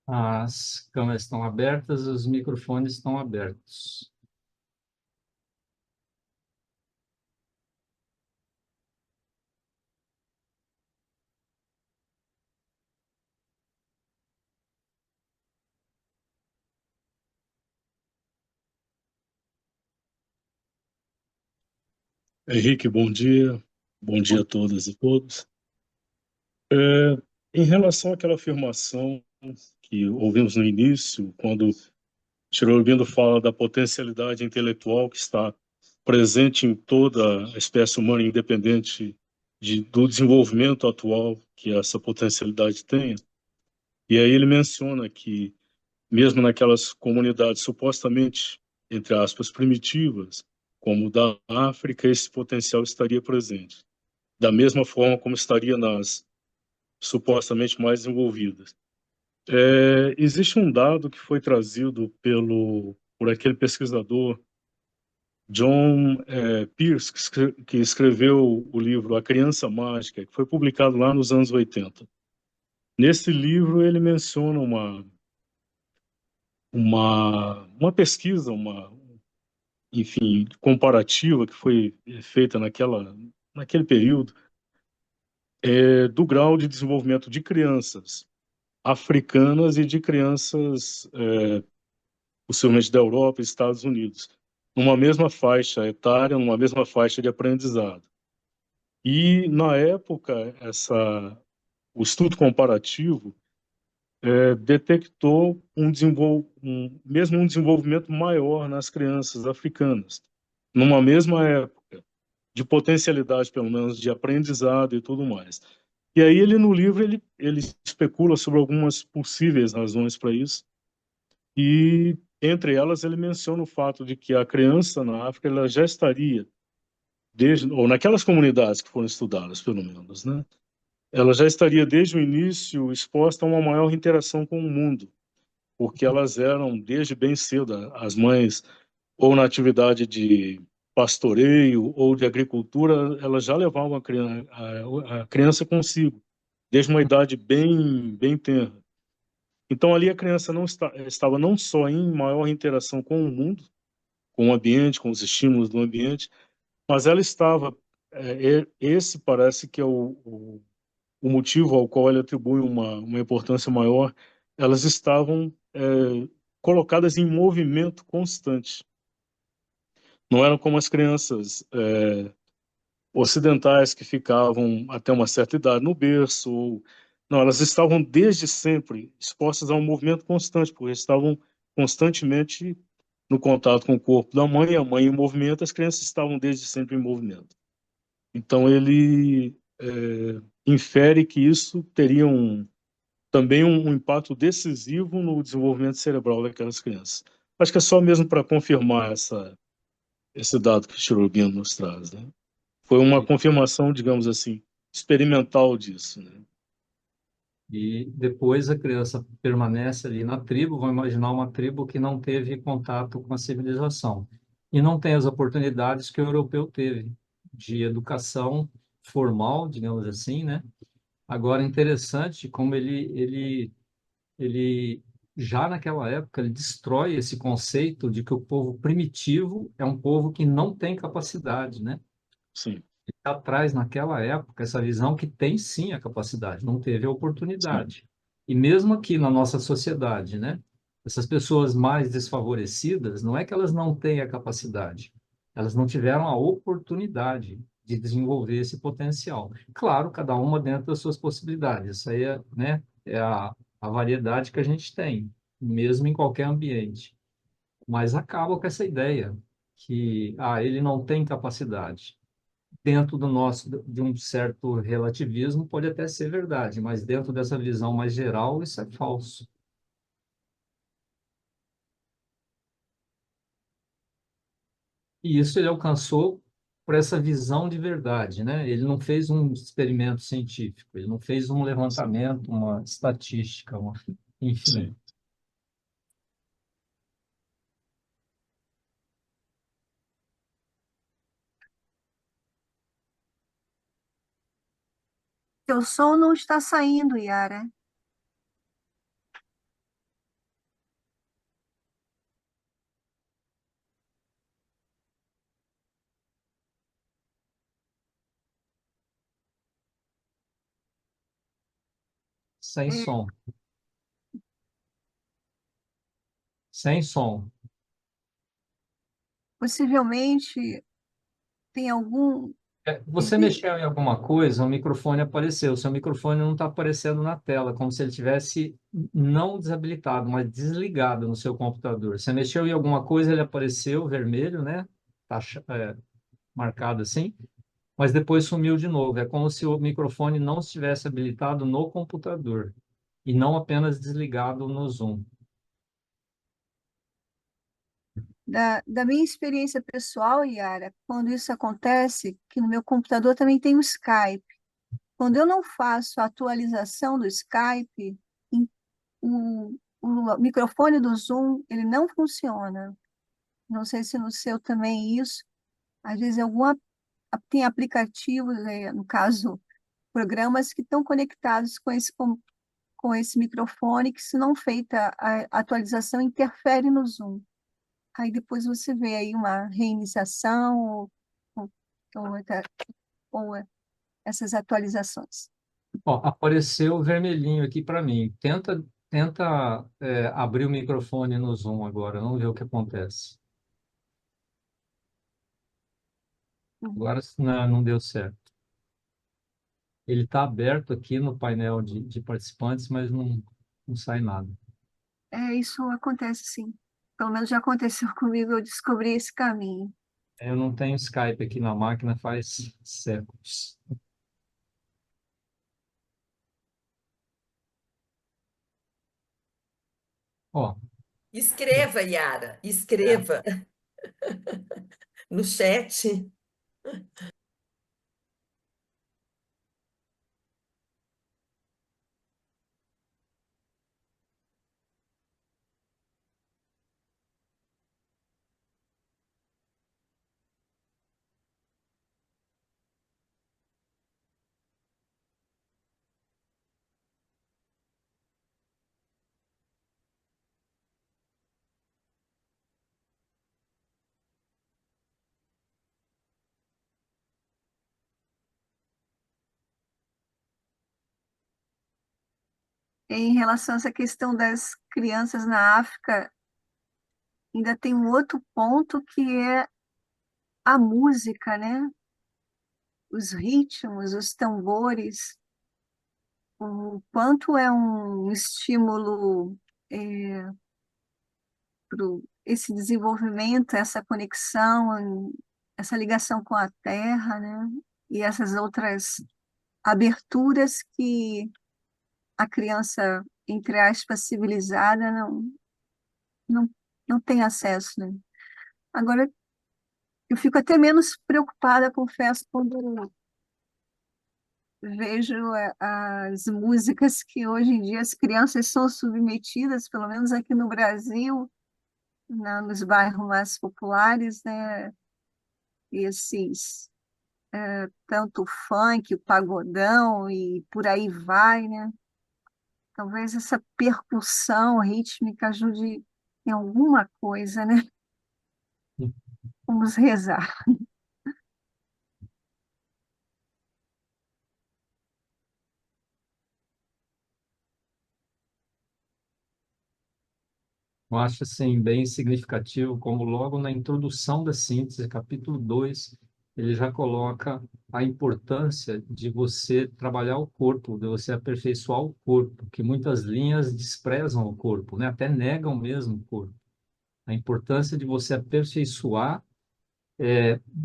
As câmeras estão abertas, os microfones estão abertos. Henrique, bom dia. Bom dia a todas e todos. Em relação àquela afirmação que ouvimos no início, quando Aurobindo fala da potencialidade intelectual que está presente em toda a espécie humana, independente do desenvolvimento atual que essa potencialidade tenha, e aí ele menciona que, mesmo naquelas comunidades supostamente, entre aspas, primitivas, como o da África, esse potencial estaria presente da mesma forma como estaria nas supostamente mais desenvolvidas. Existe um dado que foi trazido por aquele pesquisador John Pierce, que escreveu o livro A Criança Mágica, que foi publicado lá nos anos 80. Nesse livro ele menciona uma pesquisa, enfim, comparativa que foi feita naquele período, do grau de desenvolvimento de crianças africanas e de crianças, possivelmente da Europa e Estados Unidos, numa mesma faixa etária, numa mesma faixa de aprendizado. E, na época, o estudo comparativo detectou mesmo um desenvolvimento maior nas crianças africanas, numa mesma época, de potencialidade, pelo menos, de aprendizado e tudo mais. E aí, no livro, ele especula sobre algumas possíveis razões para isso. E entre elas ele menciona o fato de que a criança na África ela já estaria ou naquelas comunidades que foram estudadas, pelo menos, né? Ela já estaria desde o início exposta a uma maior interação com o mundo, porque elas eram desde bem cedo as mães ou na atividade de pastoreio ou de agricultura, elas já levavam a criança consigo, desde uma idade bem tenra. Então ali a criança não estava não só em maior interação com o mundo, com o ambiente, com os estímulos do ambiente, mas ela estava, esse parece que é o motivo ao qual ele atribui uma importância maior, elas estavam colocadas em movimento constante. Não eram como as crianças ocidentais que ficavam até uma certa idade no berço. Não, elas estavam desde sempre expostas a um movimento constante, porque estavam constantemente no contato com o corpo da mãe, a mãe em movimento, as crianças estavam desde sempre em movimento. Então ele infere que isso teria também um impacto decisivo no desenvolvimento cerebral daquelas crianças. Acho que é só mesmo para confirmar esse dado que o Cherubino nos traz, né? Foi uma E, confirmação, digamos assim, experimental disso, né? e depois a criança permanece ali na tribo, vamos imaginar uma tribo que não teve contato com a civilização e não tem as oportunidades que o europeu teve de educação formal, digamos assim, né? Agora, interessante como ele já naquela época ele destrói esse conceito de que o povo primitivo é um povo que não tem capacidade, né? Sim, Ele traz naquela época essa visão que tem sim a capacidade, não teve a sim, oportunidade. E mesmo aqui na nossa sociedade, né? Essas pessoas mais desfavorecidas, não é que elas não têm a capacidade, elas não tiveram a oportunidade de desenvolver esse potencial. Claro, cada uma dentro das suas possibilidades. Isso aí é, né, é a variedade que a gente tem, mesmo em qualquer ambiente. Mas acaba com essa ideia que ele não tem capacidade dentro do nosso de um certo relativismo pode até ser verdade, mas dentro dessa visão mais geral isso é falso. E isso ele alcançou por essa visão de verdade, né? Ele não fez um experimento científico, ele não fez um sim, levantamento, uma estatística, enfim. sim. Seu som não está saindo, Yara. Sem É, som. Sem som. possivelmente tem algum. Você exi- mexeu em alguma coisa, o microfone apareceu. O seu microfone não está aparecendo na tela, como se ele tivesse não desabilitado, mas desligado no seu computador. Você mexeu em alguma coisa, ele apareceu vermelho, né? Tá, marcado assim, mas depois sumiu de novo. É como se o microfone não estivesse habilitado no computador e não apenas desligado no Zoom. da minha experiência pessoal, Yara, quando isso acontece, que no meu computador também tem o Skype. Quando eu não faço a atualização do Skype, o microfone do Zoom, ele não funciona. Não sei se no seu também é isso. Às vezes tem aplicativos, no caso, programas que estão conectados com esse microfone, que se não feita a atualização, interfere no Zoom. Aí depois você vê aí uma reiniciação ou, ou, ou essas atualizações. Ó, apareceu vermelhinho aqui para mim. Tenta abrir o microfone no Zoom agora, vamos ver o que acontece. Agora não deu certo. Ele está aberto aqui no painel de participantes, mas não sai nada. Isso acontece sim. Pelo menos já aconteceu comigo, eu descobri esse caminho. Eu não tenho Skype aqui na máquina faz séculos. Ó, Escreva, Yara, é, escreva no chat. Em relação a essa questão das crianças na África, ainda tem um outro ponto que é a música, né? Os ritmos, os tambores, o quanto é um estímulo para esse desenvolvimento, essa conexão, essa ligação com a terra, né? E essas outras aberturas que a criança, entre aspas, civilizada não, não tem acesso, né? Agora, eu fico até menos preocupada, confesso, quando eu vejo as músicas que hoje em dia as crianças são submetidas, pelo menos aqui no Brasil, nos bairros mais populares, né? Esses, tanto o funk, o pagodão e por aí vai, né? Talvez essa percussão rítmica ajude em alguma coisa, né? Vamos rezar. eu acho assim, bem significativo, como logo na introdução da síntese, capítulo 2 ele já coloca a importância de você trabalhar o corpo, de você aperfeiçoar o corpo, que muitas linhas desprezam o corpo, né? Até negam mesmo o corpo. A importância de você aperfeiçoar,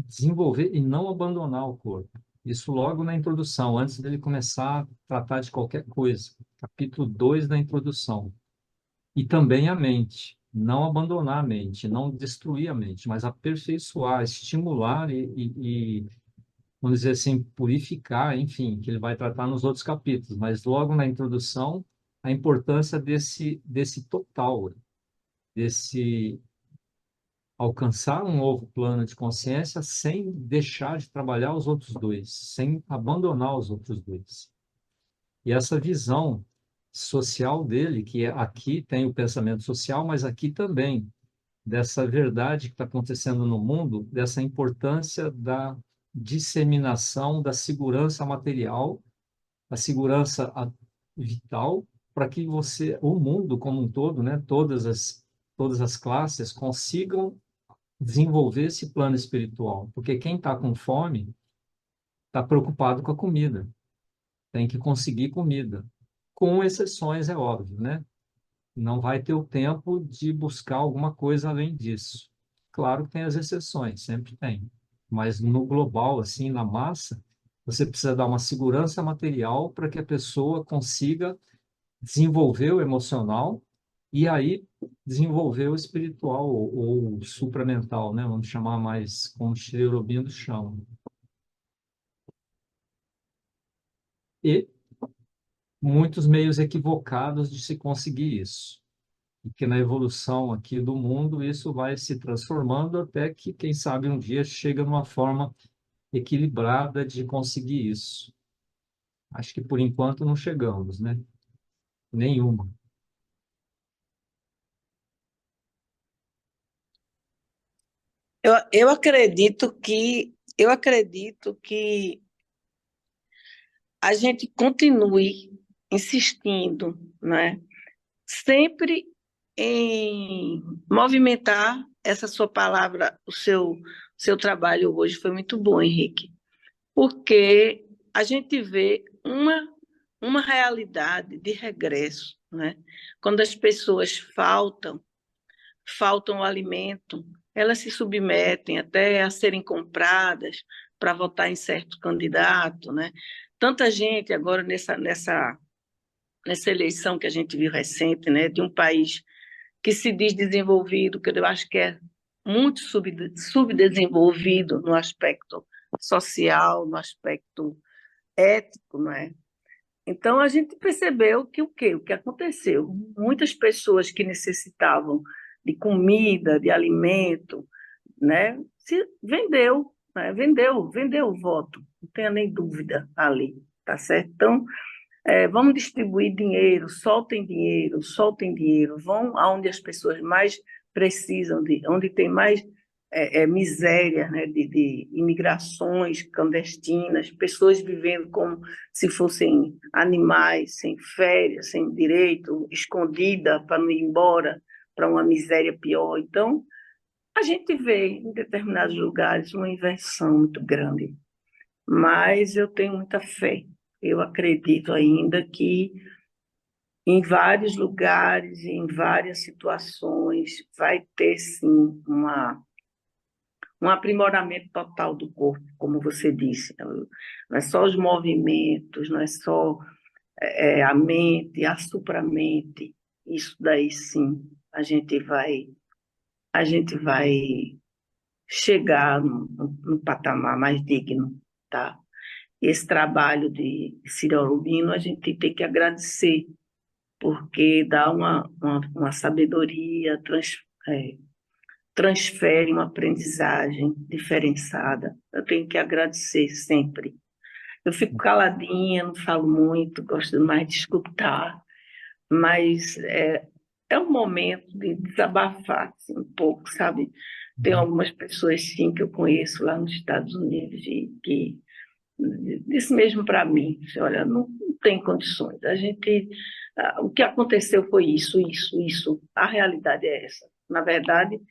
desenvolver e não abandonar o corpo. Isso logo na introdução, antes dele começar a tratar de qualquer coisa. Capítulo 2 da introdução. E também a mente. Não abandonar a mente, não destruir a mente, mas aperfeiçoar, estimular vamos dizer assim, purificar, enfim, que ele vai tratar nos outros capítulos. Mas logo na introdução, a importância desse total, desse alcançar um novo plano de consciência sem deixar de trabalhar os outros dois, sem abandonar os outros dois. E essa visão social dele, que aqui tem o pensamento social, mas aqui também, dessa verdade que está acontecendo no mundo, dessa importância da disseminação da segurança material, a segurança vital para que o mundo como um todo, né, todas as classes consigam desenvolver esse plano espiritual. Porque quem está com fome está preocupado com a comida, tem que conseguir comida. Com exceções, é óbvio, né? Não vai ter o tempo de buscar alguma coisa além disso. Claro que tem as exceções, sempre tem. Mas no global, assim, na massa, você precisa dar uma segurança material para que a pessoa consiga desenvolver o emocional e aí desenvolver o espiritual ou o supramental, né? Vamos chamar mais como Sri Aurobindo chama. E muitos meios equivocados de se conseguir isso. E que na evolução aqui do mundo isso vai se transformando até que, quem sabe, um dia chega numa forma equilibrada de conseguir isso. Acho que por enquanto não chegamos, né? Nenhuma. Eu acredito que a gente continue insistindo, né? Sempre em movimentar essa sua palavra, o seu trabalho hoje foi muito bom, Henrique, porque a gente vê uma realidade de regresso, né? Quando as pessoas faltam o alimento, elas se submetem até a serem compradas para votar em certo candidato, né? Tanta gente agora nessa eleição que a gente viu recente, né, de um país que se diz desenvolvido, que eu acho que é muito subdesenvolvido no aspecto social, no aspecto ético, não é? Então a gente percebeu que o quê? O que aconteceu? Muitas pessoas que necessitavam de comida, de alimento, né, se vendeu, né, vendeu o voto, não tenha nem dúvida ali, tá certo? Então, vamos distribuir dinheiro, soltem dinheiro, vão aonde as pessoas mais precisam, onde tem mais miséria, né, de imigrações clandestinas, pessoas vivendo como se fossem animais, sem férias, sem direito, escondida para não ir embora para uma miséria pior. Então, a gente vê em determinados lugares uma inversão muito grande, mas eu tenho muita fé. Eu acredito ainda que em vários lugares, em várias situações, vai ter sim um aprimoramento total do corpo, como você disse. Não é só os movimentos, não é só a mente, a supramente. Isso daí sim, a gente vai chegar num patamar mais digno, tá? Esse trabalho de Ciro Albino a gente tem que agradecer, porque dá uma sabedoria, transfere uma aprendizagem diferenciada. Eu tenho que agradecer sempre. Eu fico caladinha, não falo muito, gosto mais de escutar, mas é um momento de desabafar assim, um pouco, sabe? Tem algumas pessoas, sim, que eu conheço lá nos Estados Unidos e que disse mesmo para mim, disse, olha, não tem condições. O que aconteceu foi isso. A realidade é essa. Na verdade,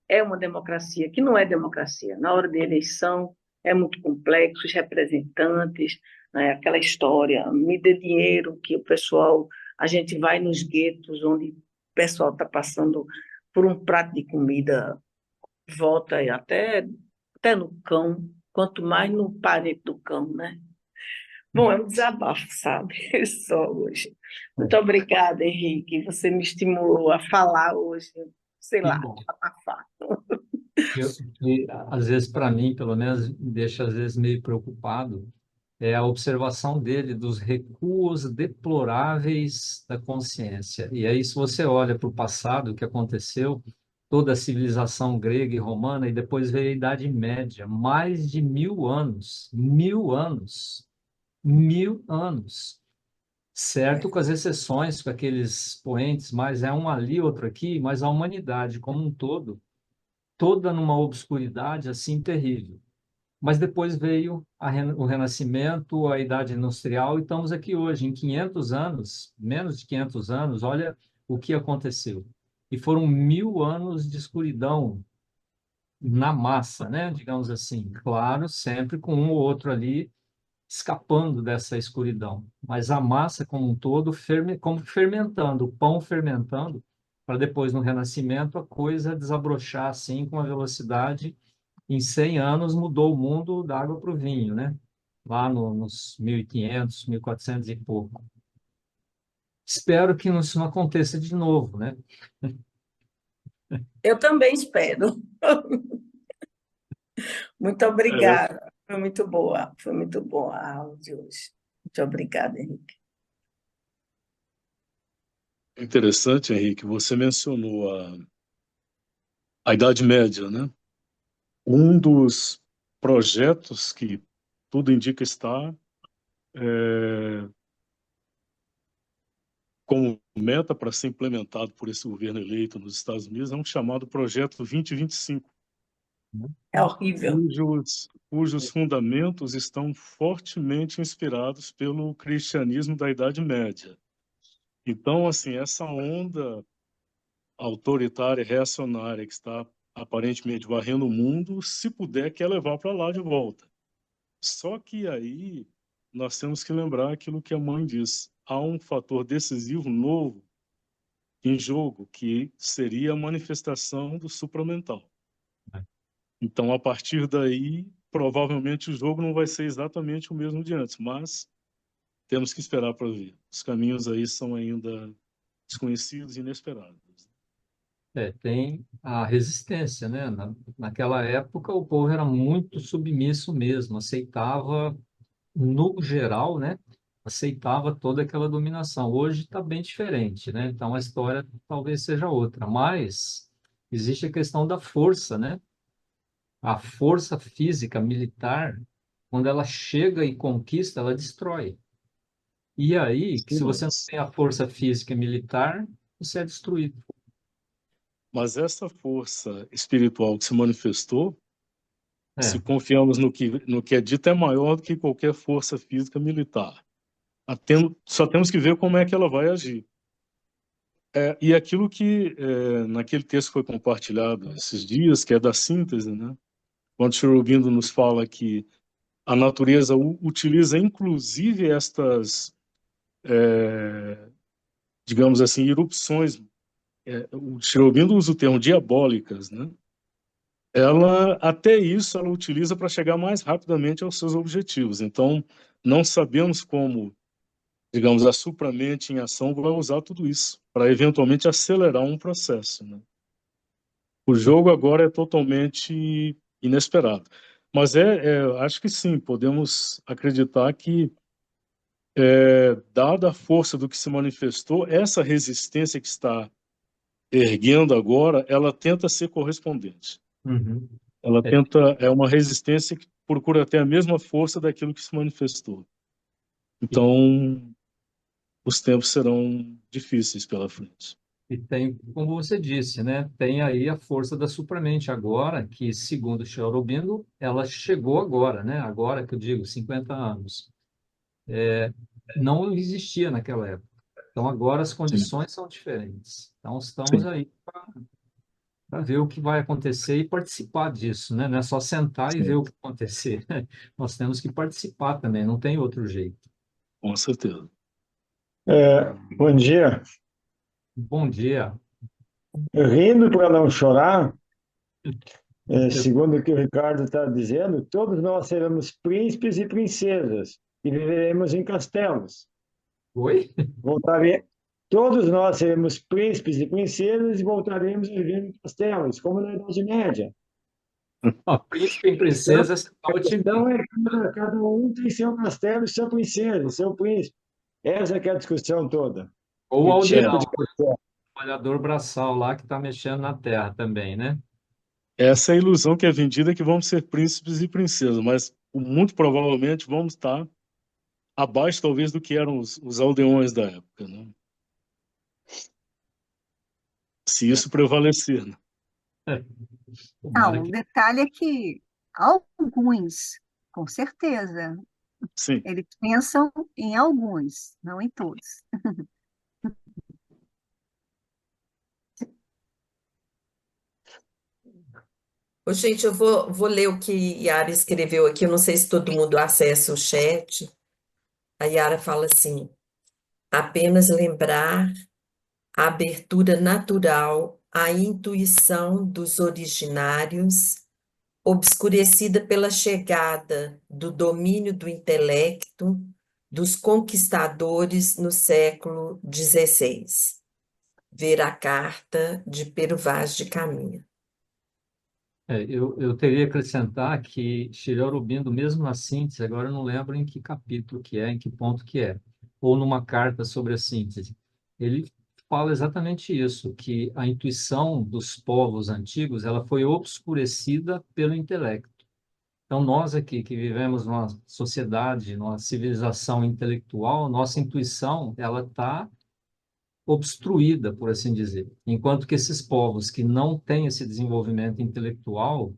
é uma democracia que não é democracia. Na hora da eleição é muito complexo, os representantes, né, aquela história, me dê dinheiro que a gente vai nos guetos onde o pessoal está passando por um prato de comida, volta até no cão, quanto mais no parente do cão, né? Bom, é um desabafo, sabe? Só hoje. Muito obrigada, Henrique. Você me estimulou a falar hoje, sei Que lá, bom. desabafar. Às vezes, para mim, pelo menos, me deixa às vezes meio preocupado, é a observação dele dos recuos deploráveis da consciência. E aí, se você olha para o passado, o que aconteceu, toda a civilização grega e romana, e depois veio a Idade Média, mais de 1000 anos, 1000 anos, 1000 anos. Certo, com as exceções, com aqueles poentes, mas é um ali, outro aqui, mas a humanidade como um todo, toda numa obscuridade assim terrível. Mas depois veio o Renascimento, a Idade Industrial, e estamos aqui hoje, em 500 anos, menos de 500 anos, olha o que aconteceu. E foram 1000 anos de escuridão na massa, né? Digamos assim. Claro, sempre com um ou outro ali escapando dessa escuridão. Mas a massa como um todo, como fermentando, o pão fermentando, para depois, no Renascimento, a coisa desabrochar assim com uma velocidade. Em 100 anos mudou o mundo da água para o vinho, né? Lá nos 1500, 1400 e pouco. Espero que isso não aconteça de novo, né? Eu também espero. Muito obrigada. Foi muito boa a aula de hoje. Muito obrigada, Henrique. Interessante, Henrique, você mencionou a Idade Média, né? Um dos projetos que tudo indica estar como meta para ser implementado por esse governo eleito nos Estados Unidos é um chamado Projeto 2025, É horrível. cujos fundamentos estão fortemente inspirados pelo cristianismo da Idade Média. Então, assim, essa onda autoritária e reacionária que está aparentemente varrendo o mundo, se puder, quer levar para lá de volta. Só que aí nós temos que lembrar aquilo que a mãe diz. Há um fator decisivo novo em jogo, que seria a manifestação do supramental. Então, a partir daí, provavelmente o jogo não vai ser exatamente o mesmo de antes, mas temos que esperar para ver. Os caminhos aí são ainda desconhecidos e inesperados. Tem a resistência, né? Naquela época, o povo era muito submisso mesmo, aceitava, no geral, né? Aceitava toda aquela dominação. Hoje está bem diferente, né? Então a história talvez seja outra, mas existe a questão da força, né? A força física militar, quando ela chega e conquista, ela destrói. E aí, se Sim, você não tem a força física e militar, você é destruído. mas essa força espiritual que se manifestou, É, se confiamos no que é dito, é maior do que qualquer força física militar. Só temos que ver como é que ela vai agir. E aquilo que, naquele texto que foi compartilhado esses dias, que é da síntese, né? Quando o Sri nos fala que a natureza utiliza, inclusive, estas, digamos assim, erupções, o Sri usa o termo diabólicas, né? Até isso, ela utiliza para chegar mais rapidamente aos seus objetivos. Então, não sabemos como, digamos, a supramente em ação vai usar tudo isso para eventualmente acelerar um processo, né? O jogo agora é totalmente inesperado. Mas acho que sim, podemos acreditar que, dada a força do que se manifestou, essa resistência que está erguendo agora, ela tenta ser correspondente. uhum. Ela É, tenta, é uma resistência que procura ter a mesma força daquilo que se manifestou. Então, os tempos serão difíceis pela frente. e tem, como você disse, né? Tem aí a força da supramente agora, que, segundo o Sri Aurobindo, ela chegou agora, né? Agora que eu digo, 50 anos. Não existia naquela época. Então, agora as Sim, condições são diferentes. Então, estamos sim, aí para ver o que vai acontecer e participar disso, né? Não é só sentar e ver sim, o que acontecer. Nós temos que participar também, não tem outro jeito. com certeza. Bom dia. Bom dia. Rindo para não chorar, Eu- segundo o que o Ricardo está dizendo, todos nós seremos príncipes e princesas e viveremos em castelos. Oi? Voltare... Todos nós seremos príncipes e princesas e voltaremos a viver em castelos, como na Idade Média. Ó, príncipe e Então, princesa, você está a questão otimista. é que cada um tem seu castelo e sua princesa, seu príncipe. Essa que é a discussão toda. Ou o Que tipo aldeão, de o castelo? trabalhador braçal lá que está mexendo na terra também, né? Essa é a ilusão que é vendida, que vamos ser príncipes e princesas, mas muito provavelmente vamos estar abaixo, talvez, do que eram os aldeões da época, né? Se É. isso prevalecer, né? Ah, Tomara um que detalhe é que Alguns, com certeza. Sim. Eles pensam em alguns, não em todos. Ô, gente, eu vou ler o que Yara escreveu aqui. Eu não sei se todo mundo acessa o chat. A Yara fala assim: apenas lembrar a abertura natural à intuição dos originários, obscurecida pela chegada do domínio do intelecto dos conquistadores no século XVI. Ver a carta de Pero Vaz de Caminha. Eu teria que acrescentar que Shirei Aurobindo, mesmo na síntese, agora eu não lembro em que capítulo que é, em que ponto que é, ou numa carta sobre a síntese, ele fala exatamente isso, que a intuição dos povos antigos ela foi obscurecida pelo intelecto. Então, nós aqui que vivemos numa sociedade, numa civilização intelectual, nossa intuição ela está obstruída, por assim dizer. Enquanto que esses povos que não têm esse desenvolvimento intelectual,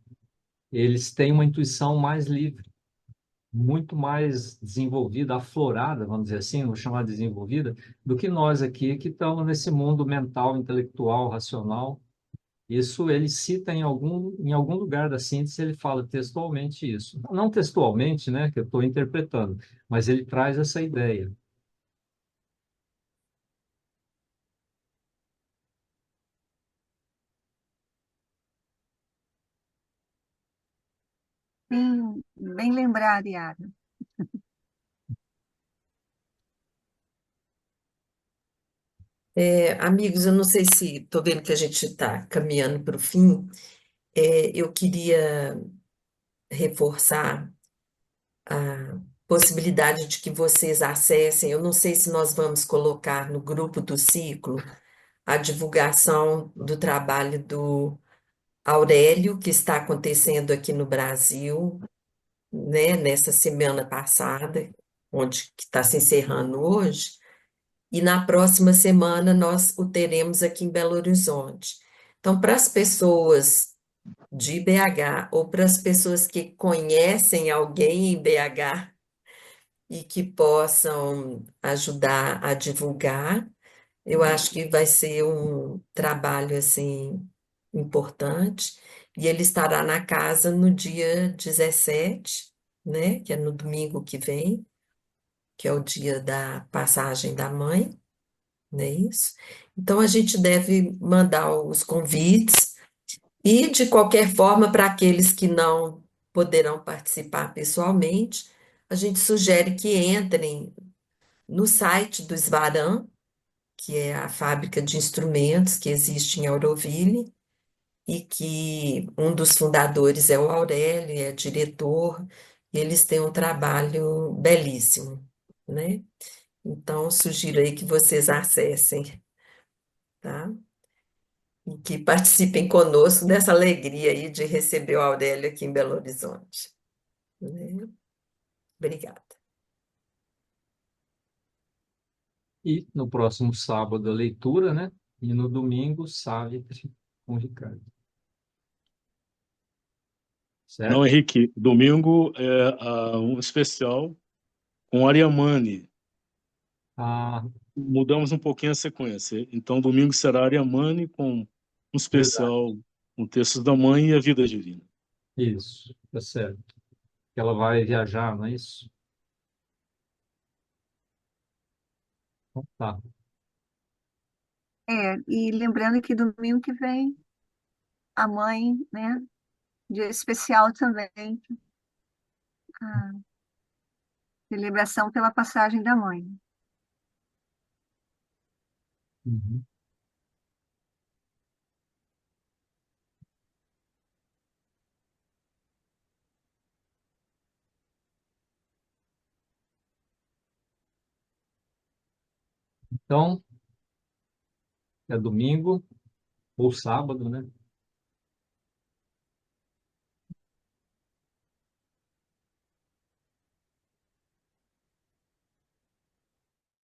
eles têm uma intuição mais livre, muito mais desenvolvida, aflorada, vamos dizer assim, vou chamar de desenvolvida, do que nós aqui que estamos nesse mundo mental, intelectual, racional. Isso ele cita em algum lugar da síntese, ele fala textualmente isso. Não textualmente, né, que eu estou interpretando, mas ele traz essa ideia. Bem, bem lembrado, Yara. Amigos, eu não sei se estou vendo que a gente está caminhando para o fim. Eu queria reforçar a possibilidade de que vocês acessem. Eu não sei se nós vamos colocar no grupo do ciclo a divulgação do trabalho do Aurélio, que está acontecendo aqui no Brasil, né, nessa semana passada, onde que está se encerrando hoje, e na próxima semana nós o teremos aqui em Belo Horizonte. Então, para as pessoas de BH ou para as pessoas que conhecem alguém em BH e que possam ajudar a divulgar, eu acho que vai ser um trabalho assim importante. E ele estará na casa no dia 17, né, que é no domingo que vem, que é o dia da passagem da mãe, não é isso? Então a gente deve mandar os convites e de qualquer forma para aqueles que não poderão participar pessoalmente, a gente sugere que entrem no site do Svaram, que é a fábrica de instrumentos que existe em Auroville, e que um dos fundadores é o Aurélio, é diretor, e eles têm um trabalho belíssimo, né? Então, sugiro aí que vocês acessem, tá? E que participem conosco dessa alegria aí de receber o Aurélio aqui em Belo Horizonte, né? Obrigada. E no próximo sábado a leitura, né? E no domingo, Savitre com o Ricardo. Não, Certo? Henrique, domingo é um especial com Ariamane. Ah, Mudamos um pouquinho a sequência. Então, domingo será Ariamane com um verdade. especial com textos da mãe e a vida divina. Isso, tá certo. Ela vai viajar, não é isso? Então, tá. E lembrando que domingo que vem, a mãe, né? Dia especial também, a celebração pela passagem da mãe. Uhum. Então, é domingo ou sábado, né?